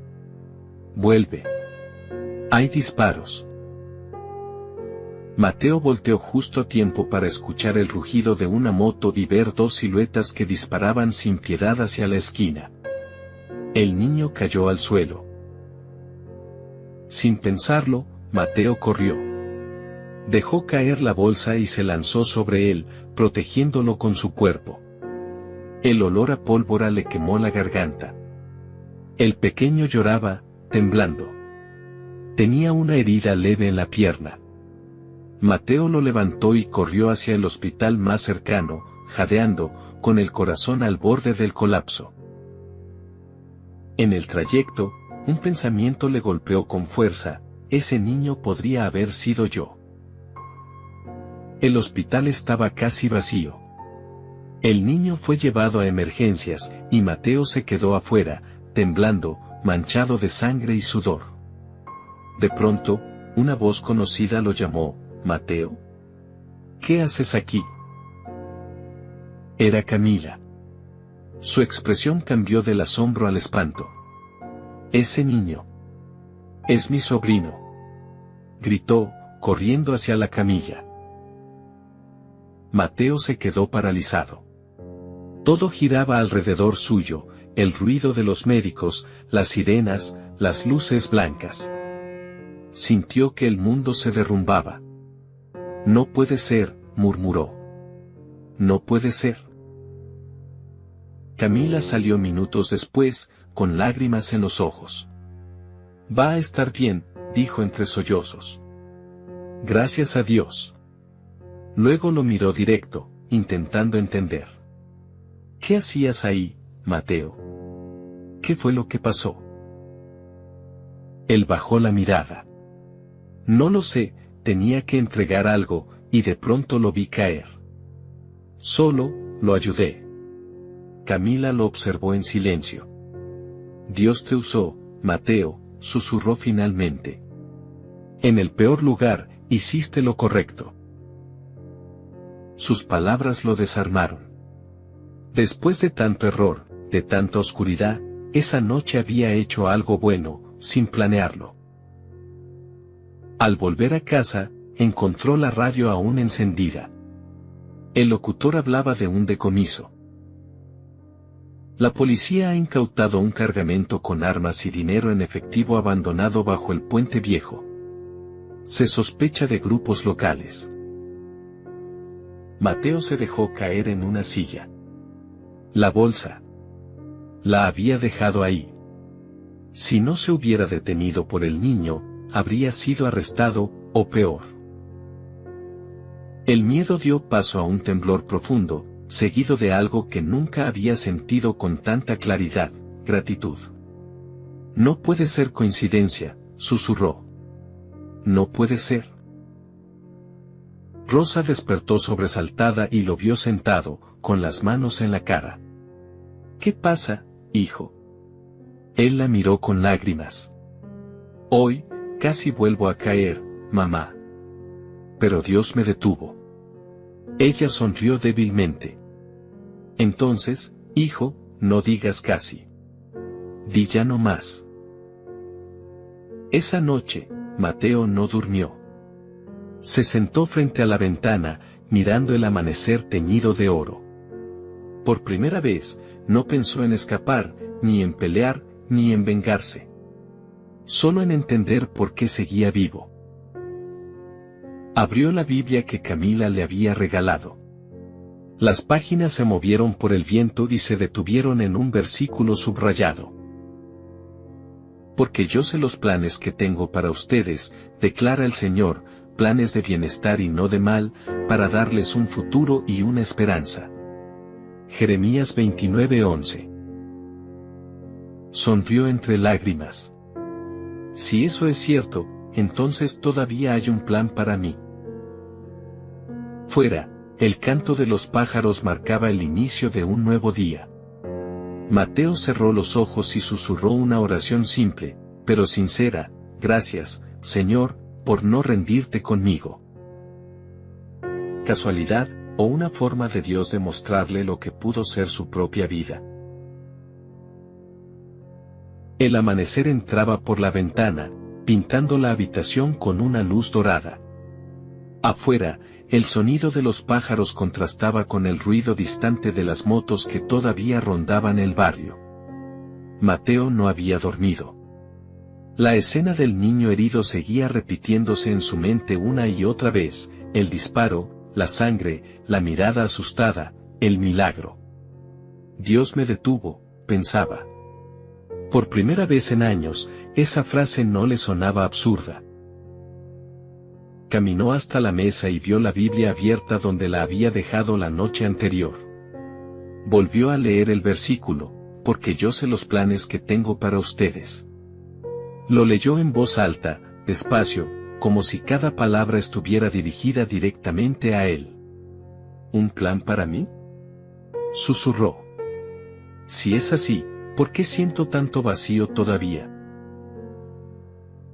vuelve. Hay disparos. Mateo volteó justo a tiempo para escuchar el rugido de una moto y ver 2 siluetas que disparaban sin piedad hacia la esquina. El niño cayó al suelo. Sin pensarlo, Mateo corrió. Dejó caer la bolsa y se lanzó sobre él, protegiéndolo con su cuerpo. El olor a pólvora le quemó la garganta. El pequeño lloraba, temblando. Tenía una herida leve en la pierna. Mateo lo levantó y corrió hacia el hospital más cercano, jadeando, con el corazón al borde del colapso. En el trayecto, Un pensamiento le golpeó con fuerza: ese niño podría haber sido yo. El hospital estaba casi vacío. El niño fue llevado a emergencias, y Mateo se quedó afuera, temblando, manchado de sangre y sudor. De pronto, una voz conocida lo llamó: «Mateo, ¿qué haces aquí?». Era Camila. Su expresión cambió del asombro al espanto. «Ese niño es mi sobrino», gritó, corriendo hacia la camilla. Mateo se quedó paralizado. Todo giraba alrededor suyo: el ruido de los médicos, las sirenas, las luces blancas. Sintió que el mundo se derrumbaba. «No puede ser», murmuró. «No puede ser». Camila salió minutos después, con lágrimas en los ojos. «Va a estar bien», dijo entre sollozos. «Gracias a Dios». Luego lo miró directo, intentando entender. «¿Qué hacías ahí, Mateo? ¿Qué fue lo que pasó?». Él bajó la mirada. «No lo sé, tenía que entregar algo, y de pronto lo vi caer. Solo, lo ayudé». Camila lo observó en silencio. «Dios te usó, Mateo», susurró finalmente. «En el peor lugar, hiciste lo correcto». Sus palabras lo desarmaron. Después de tanto error, de tanta oscuridad, esa noche había hecho algo bueno, sin planearlo. Al volver a casa, encontró la radio aún encendida. El locutor hablaba de un decomiso. La policía ha incautado un cargamento con armas y dinero en efectivo abandonado bajo el puente viejo. Se sospecha de grupos locales. Mateo se dejó caer en una silla. La bolsa. La había dejado ahí. Si no se hubiera detenido por el niño, habría sido arrestado, o peor. El miedo dio paso a un temblor profundo, seguido de algo que nunca había sentido con tanta claridad: gratitud. «No puede ser coincidencia», susurró. «No puede ser». Rosa despertó sobresaltada y lo vio sentado, con las manos en la cara. «¿Qué pasa, hijo?». Él la miró con lágrimas. «Hoy, casi vuelvo a caer, mamá. Pero Dios me detuvo». Ella sonrió débilmente. «Entonces, hijo, no digas casi. Di ya no más». Esa noche, Mateo no durmió. Se sentó frente a la ventana, mirando el amanecer teñido de oro. Por primera vez, no pensó en escapar, ni en pelear, ni en vengarse. Solo en entender por qué seguía vivo. Abrió la Biblia que Camila le había regalado. Las páginas se movieron por el viento y se detuvieron en un versículo subrayado. «Porque yo sé los planes que tengo para ustedes», declara el Señor, «planes de bienestar y no de mal, para darles un futuro y una esperanza». Jeremías 29:11. Sonrió entre lágrimas. «Si eso es cierto, entonces todavía hay un plan para mí». Fuera, el canto de los pájaros marcaba el inicio de un nuevo día. Mateo cerró los ojos y susurró una oración simple, pero sincera: «Gracias, Señor, por no rendirte conmigo». ¿Casualidad, o una forma de Dios de mostrarle lo que pudo ser su propia vida? El amanecer entraba por la ventana, pintando la habitación con una luz dorada. Afuera, el sonido de los pájaros contrastaba con el ruido distante de las motos que todavía rondaban el barrio. Mateo no había dormido. La escena del niño herido seguía repitiéndose en su mente una y otra vez: el disparo, la sangre, la mirada asustada, el milagro. «Dios me detuvo», pensaba. Por primera vez en años, esa frase no le sonaba absurda. Caminó hasta la mesa y vio la Biblia abierta donde la había dejado la noche anterior. Volvió a leer el versículo: «Porque yo sé los planes que tengo para ustedes». Lo leyó en voz alta, despacio, como si cada palabra estuviera dirigida directamente a él. ¿Un plan para mí?, susurró. Si es así, ¿por qué siento tanto vacío todavía?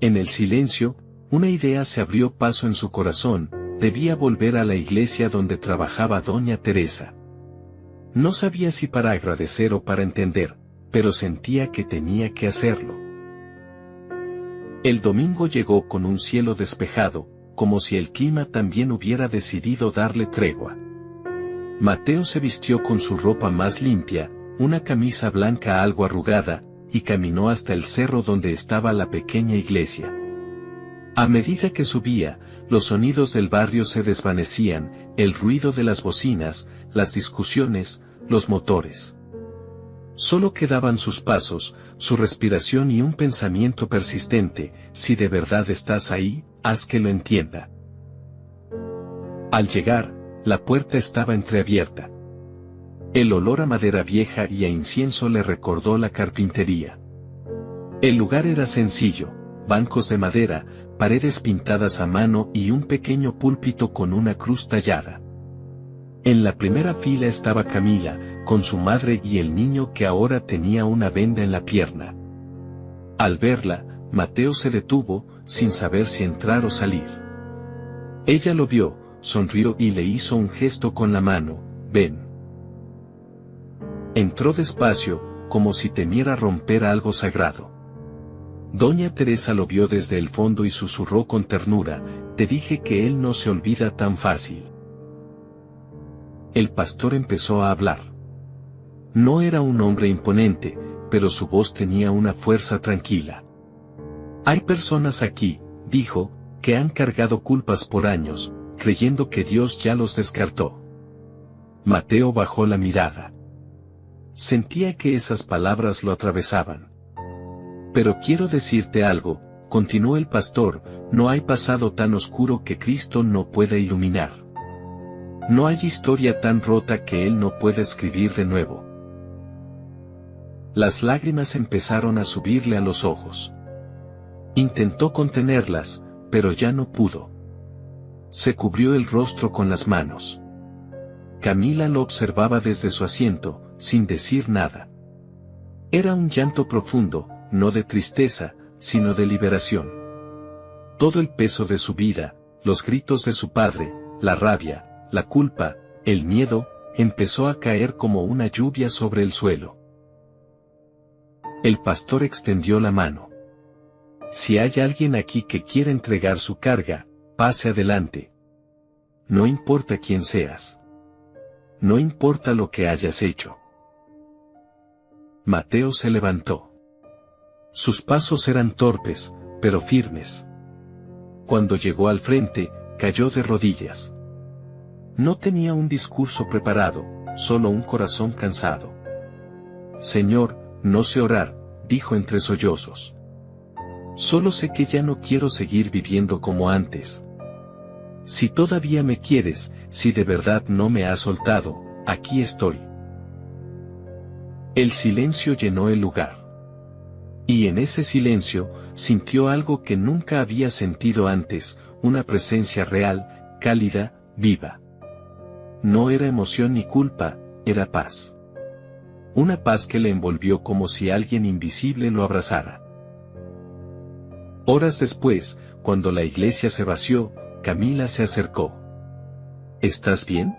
En el silencio, una idea se abrió paso en su corazón: debía volver a la iglesia donde trabajaba doña Teresa. No sabía si para agradecer o para entender, pero sentía que tenía que hacerlo. El domingo llegó con un cielo despejado, como si el clima también hubiera decidido darle tregua. Mateo se vistió con su ropa más limpia, una camisa blanca algo arrugada, y caminó hasta el cerro donde estaba la pequeña iglesia. A medida que subía, los sonidos del barrio se desvanecían, el ruido de las bocinas, las discusiones, los motores. Solo quedaban sus pasos, su respiración y un pensamiento persistente: si de verdad estás ahí, haz que lo entienda. Al llegar, la puerta estaba entreabierta. El olor a madera vieja y a incienso le recordó la carpintería. El lugar era sencillo: bancos de madera, paredes pintadas a mano y un pequeño púlpito con una cruz tallada. En la primera fila estaba Camila, con su madre y el niño que ahora tenía una venda en la pierna. Al verla, Mateo se detuvo, sin saber si entrar o salir. Ella lo vio, sonrió y le hizo un gesto con la mano: ven. Entró despacio, como si temiera romper algo sagrado. Doña Teresa lo vio desde el fondo y susurró con ternura: te dije que él no se olvida tan fácil. El pastor empezó a hablar. No era un hombre imponente, pero su voz tenía una fuerza tranquila. Hay personas aquí, dijo, que han cargado culpas por años, creyendo que Dios ya los descartó. Mateo bajó la mirada. Sentía que esas palabras lo atravesaban. Pero quiero decirte algo, continuó el pastor: no hay pasado tan oscuro que Cristo no pueda iluminar. No hay historia tan rota que Él no pueda escribir de nuevo. Las lágrimas empezaron a subirle a los ojos. Intentó contenerlas, pero ya no pudo. Se cubrió el rostro con las manos. Camila lo observaba desde su asiento, sin decir nada. Era un llanto profundo, no de tristeza, sino de liberación. Todo el peso de su vida, los gritos de su padre, la rabia, la culpa, el miedo, empezó a caer como una lluvia sobre el suelo. El pastor extendió la mano. Si hay alguien aquí que quiera entregar su carga, pase adelante. No importa quién seas. No importa lo que hayas hecho. Mateo se levantó. Sus pasos eran torpes, pero firmes. Cuando llegó al frente, cayó de rodillas. No tenía un discurso preparado, solo un corazón cansado. Señor, no sé orar, dijo entre sollozos. Solo sé que ya no quiero seguir viviendo como antes. Si todavía me quieres, si de verdad no me has soltado, aquí estoy. El silencio llenó el lugar. Y en ese silencio, sintió algo que nunca había sentido antes: una presencia real, cálida, viva. No era emoción ni culpa, era paz. Una paz que le envolvió como si alguien invisible lo abrazara. Horas después, cuando la iglesia se vació, Camila se acercó. ¿Estás bien?,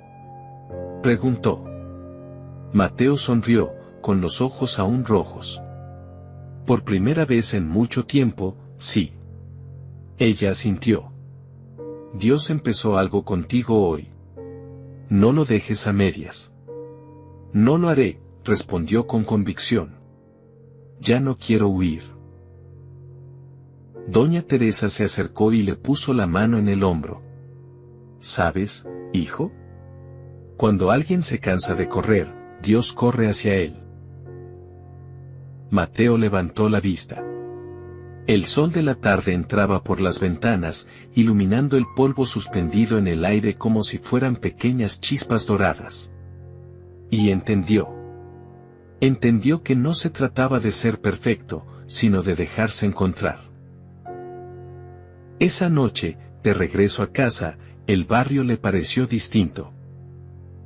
preguntó. Mateo sonrió, con los ojos aún rojos. Por primera vez en mucho tiempo, sí. Ella asintió. Dios empezó algo contigo hoy. No lo dejes a medias. No lo haré, respondió con convicción. Ya no quiero huir. Doña Teresa se acercó y le puso la mano en el hombro. ¿Sabes, hijo? Cuando alguien se cansa de correr, Dios corre hacia él. Mateo levantó la vista. El sol de la tarde entraba por las ventanas, iluminando el polvo suspendido en el aire como si fueran pequeñas chispas doradas. Y entendió. Entendió que no se trataba de ser perfecto, sino de dejarse encontrar. Esa noche, de regreso a casa, el barrio le pareció distinto.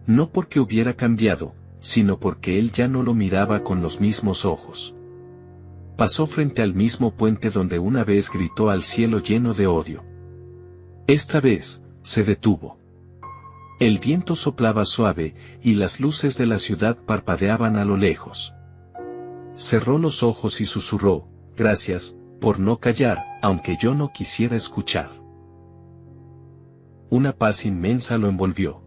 No porque hubiera cambiado, sino porque él ya no lo miraba con los mismos ojos. Pasó frente al mismo puente donde una vez gritó al cielo lleno de odio. Esta vez, se detuvo. El viento soplaba suave, y las luces de la ciudad parpadeaban a lo lejos. Cerró los ojos y susurró, «Gracias, por no callar, aunque yo no quisiera escuchar». Una paz inmensa lo envolvió.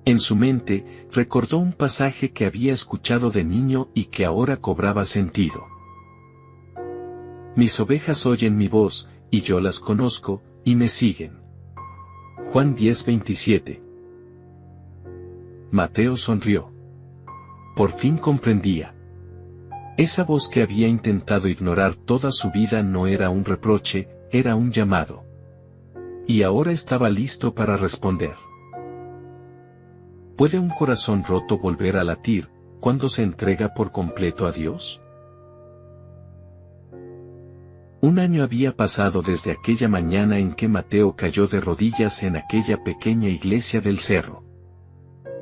En su mente, recordó un pasaje que había escuchado de niño y que ahora cobraba sentido. «Mis ovejas oyen mi voz, y yo las conozco, y me siguen». Juan 10:27. Mateo sonrió. Por fin comprendía. Esa voz que había intentado ignorar toda su vida no era un reproche, era un llamado. Y ahora estaba listo para responder. ¿Puede un corazón roto volver a latir cuando se entrega por completo a Dios? Un año había pasado desde aquella mañana en que Mateo cayó de rodillas en aquella pequeña iglesia del cerro.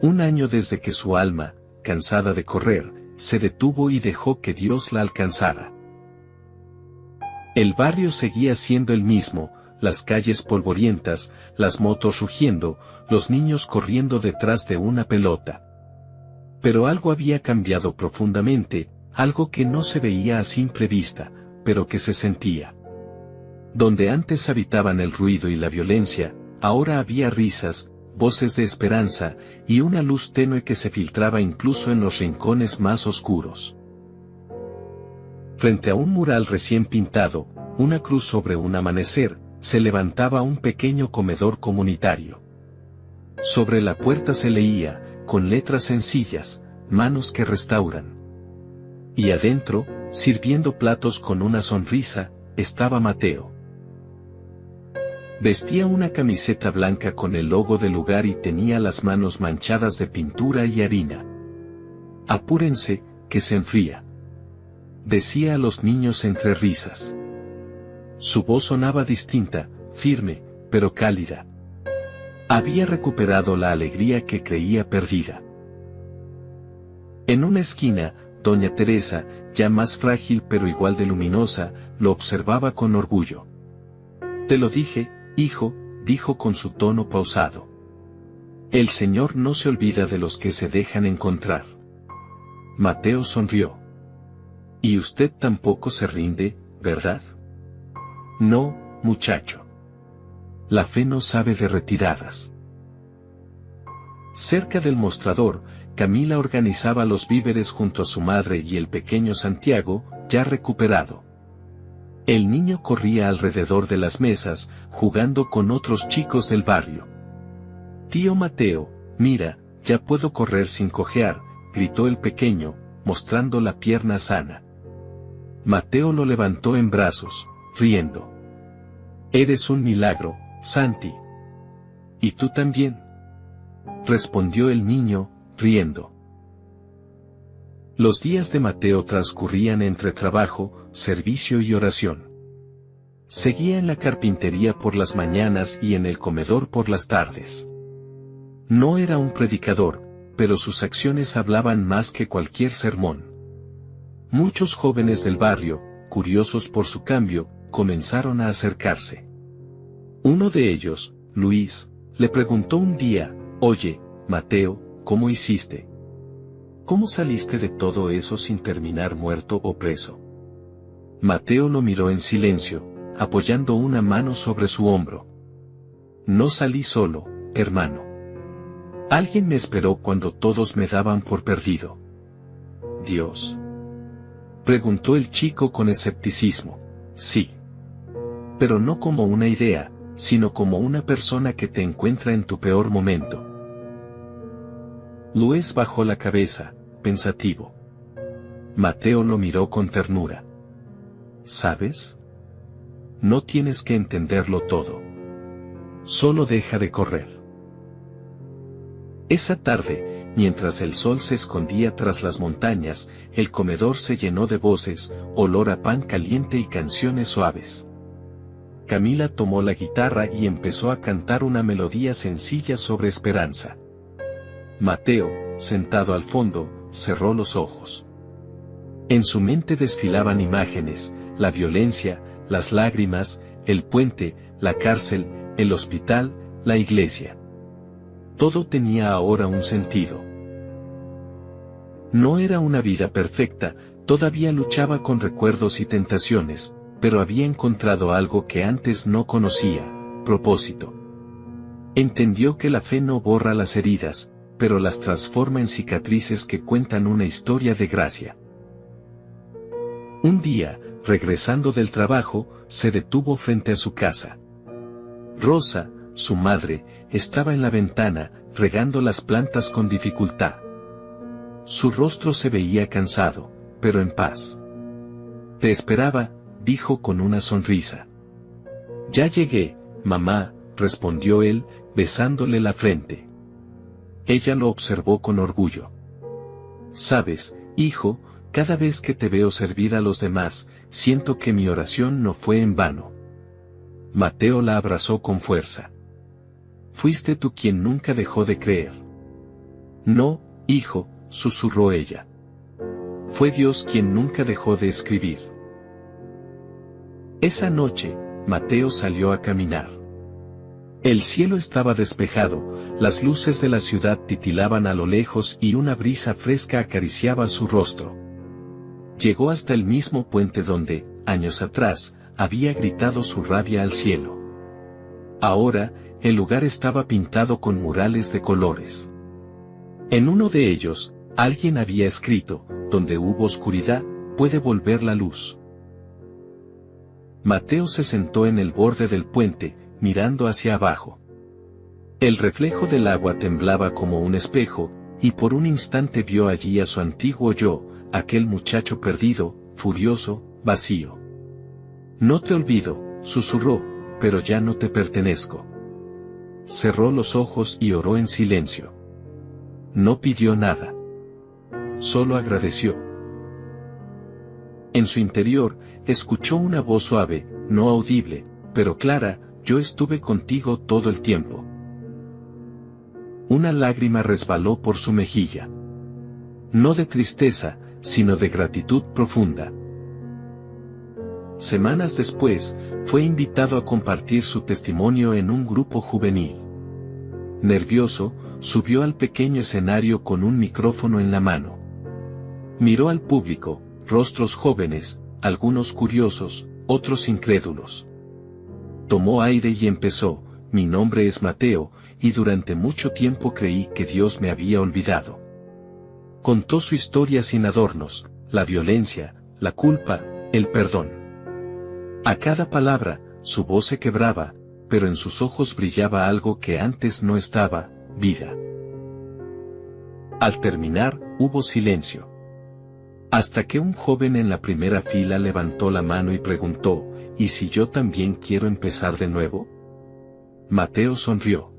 Un año desde que su alma, cansada de correr, se detuvo y dejó que Dios la alcanzara. El barrio seguía siendo el mismo, las calles polvorientas, las motos rugiendo, los niños corriendo detrás de una pelota. Pero algo había cambiado profundamente, algo que no se veía a simple vista, pero que se sentía. Donde antes habitaban el ruido y la violencia, ahora había risas, voces de esperanza, y una luz tenue que se filtraba incluso en los rincones más oscuros. Frente a un mural recién pintado, una cruz sobre un amanecer, se levantaba un pequeño comedor comunitario. Sobre la puerta se leía, con letras sencillas, «Manos que restauran». Y adentro, sirviendo platos con una sonrisa, estaba Mateo. Vestía una camiseta blanca con el logo del lugar y tenía las manos manchadas de pintura y harina. «Apúrense, que se enfría», decía a los niños entre risas. Su voz sonaba distinta, firme, pero cálida. Había recuperado la alegría que creía perdida. En una esquina, doña Teresa, ya más frágil pero igual de luminosa, lo observaba con orgullo. «Te lo dije, hijo», dijo con su tono pausado. «El Señor no se olvida de los que se dejan encontrar». Mateo sonrió. «Y usted tampoco se rinde, ¿verdad?» «No, muchacho. La fe no sabe de retiradas». Cerca del mostrador, Camila organizaba los víveres junto a su madre y el pequeño Santiago, ya recuperado. El niño corría alrededor de las mesas, jugando con otros chicos del barrio. «Tío Mateo, mira, ya puedo correr sin cojear», gritó el pequeño, mostrando la pierna sana. Mateo lo levantó en brazos, riendo. «Eres un milagro, Santi». «¿Y tú también?», respondió el niño, riendo. Los días de Mateo transcurrían entre trabajo, servicio y oración. Seguía en la carpintería por las mañanas y en el comedor por las tardes. No era un predicador, pero sus acciones hablaban más que cualquier sermón. Muchos jóvenes del barrio, curiosos por su cambio, comenzaron a acercarse. Uno de ellos, Luis, le preguntó un día, «Oye, Mateo, ¿cómo hiciste? ¿Cómo saliste de todo eso sin terminar muerto o preso?» Mateo lo miró en silencio, apoyando una mano sobre su hombro. «No salí solo, hermano. Alguien me esperó cuando todos me daban por perdido». «¿Dios?», preguntó el chico con escepticismo. «Sí. Pero no como una idea, sino como una persona que te encuentra en tu peor momento». Luis bajó la cabeza, pensativo. Mateo lo miró con ternura. «¿Sabes? No tienes que entenderlo todo. Solo deja de correr». Esa tarde, mientras el sol se escondía tras las montañas, el comedor se llenó de voces, olor a pan caliente y canciones suaves. Camila tomó la guitarra y empezó a cantar una melodía sencilla sobre esperanza. Mateo, sentado al fondo, cerró los ojos. En su mente desfilaban imágenes: la violencia, las lágrimas, el puente, la cárcel, el hospital, la iglesia. Todo tenía ahora un sentido. No era una vida perfecta, todavía luchaba con recuerdos y tentaciones, pero había encontrado algo que antes no conocía: propósito. Entendió que la fe no borra las heridas, pero las transforma en cicatrices que cuentan una historia de gracia. Un día, regresando del trabajo, se detuvo frente a su casa. Rosa, su madre, estaba en la ventana, regando las plantas con dificultad. Su rostro se veía cansado, pero en paz. «Te esperaba», dijo con una sonrisa. «Ya llegué, mamá», respondió él, besándole la frente. Ella lo observó con orgullo. «Sabes, hijo, cada vez que te veo servir a los demás, siento que mi oración no fue en vano». Mateo la abrazó con fuerza. «Fuiste tú quien nunca dejó de creer». «No, hijo», susurró ella. «Fue Dios quien nunca dejó de escribir». Esa noche, Mateo salió a caminar. El cielo estaba despejado, las luces de la ciudad titilaban a lo lejos y una brisa fresca acariciaba su rostro. Llegó hasta el mismo puente donde, años atrás, había gritado su rabia al cielo. Ahora, el lugar estaba pintado con murales de colores. En uno de ellos, alguien había escrito: «Donde hubo oscuridad, puede volver la luz». Mateo se sentó en el borde del puente, mirando hacia abajo. El reflejo del agua temblaba como un espejo, y por un instante vio allí a su antiguo yo, aquel muchacho perdido, furioso, vacío. «No te olvido», susurró, «pero ya no te pertenezco». Cerró los ojos y oró en silencio. No pidió nada. Solo agradeció. En su interior, escuchó una voz suave, no audible, pero clara: «Yo estuve contigo todo el tiempo». Una lágrima resbaló por su mejilla. No de tristeza, sino de gratitud profunda. Semanas después, fue invitado a compartir su testimonio en un grupo juvenil. Nervioso, subió al pequeño escenario con un micrófono en la mano. Miró al público, rostros jóvenes, algunos curiosos, otros incrédulos. Tomó aire y empezó: «Mi nombre es Mateo, y durante mucho tiempo creí que Dios me había olvidado». Contó su historia sin adornos: la violencia, la culpa, el perdón. A cada palabra, su voz se quebraba, pero en sus ojos brillaba algo que antes no estaba: vida. Al terminar, hubo silencio. Hasta que un joven en la primera fila levantó la mano y preguntó: «¿Y si yo también quiero empezar de nuevo?». Mateo sonrió.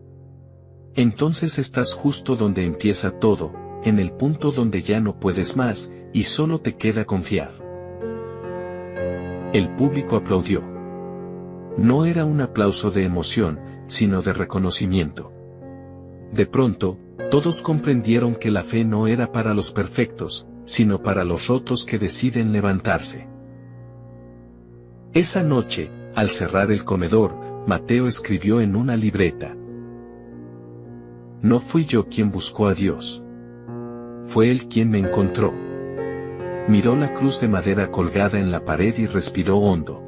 «Entonces estás justo donde empieza todo, en el punto donde ya no puedes más, y solo te queda confiar». El público aplaudió. No era un aplauso de emoción, sino de reconocimiento. De pronto, todos comprendieron que la fe no era para los perfectos, sino para los rotos que deciden levantarse. Esa noche, al cerrar el comedor, Mateo escribió en una libreta: «No fui yo quien buscó a Dios. Fue Él quien me encontró». Miró la cruz de madera colgada en la pared y respiró hondo.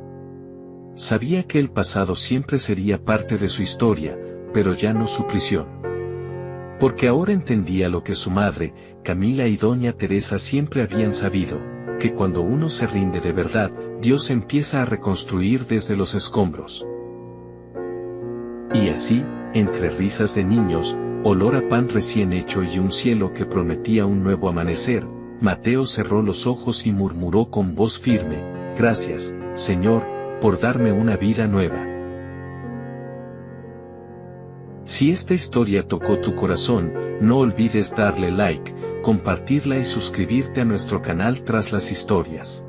Sabía que el pasado siempre sería parte de su historia, pero ya no su prisión. Porque ahora entendía lo que su madre, Camila y doña Teresa siempre habían sabido: que cuando uno se rinde de verdad, Dios empieza a reconstruir desde los escombros. Y así, entre risas de niños, olor a pan recién hecho y un cielo que prometía un nuevo amanecer, Mateo cerró los ojos y murmuró con voz firme: «Gracias, Señor, por darme una vida nueva». Si esta historia tocó tu corazón, no olvides darle like, compartirla y suscribirte a nuestro canal Tras las Historias.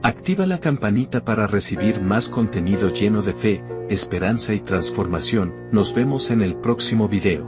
Activa la campanita para recibir más contenido lleno de fe, esperanza y transformación. Nos vemos en el próximo video.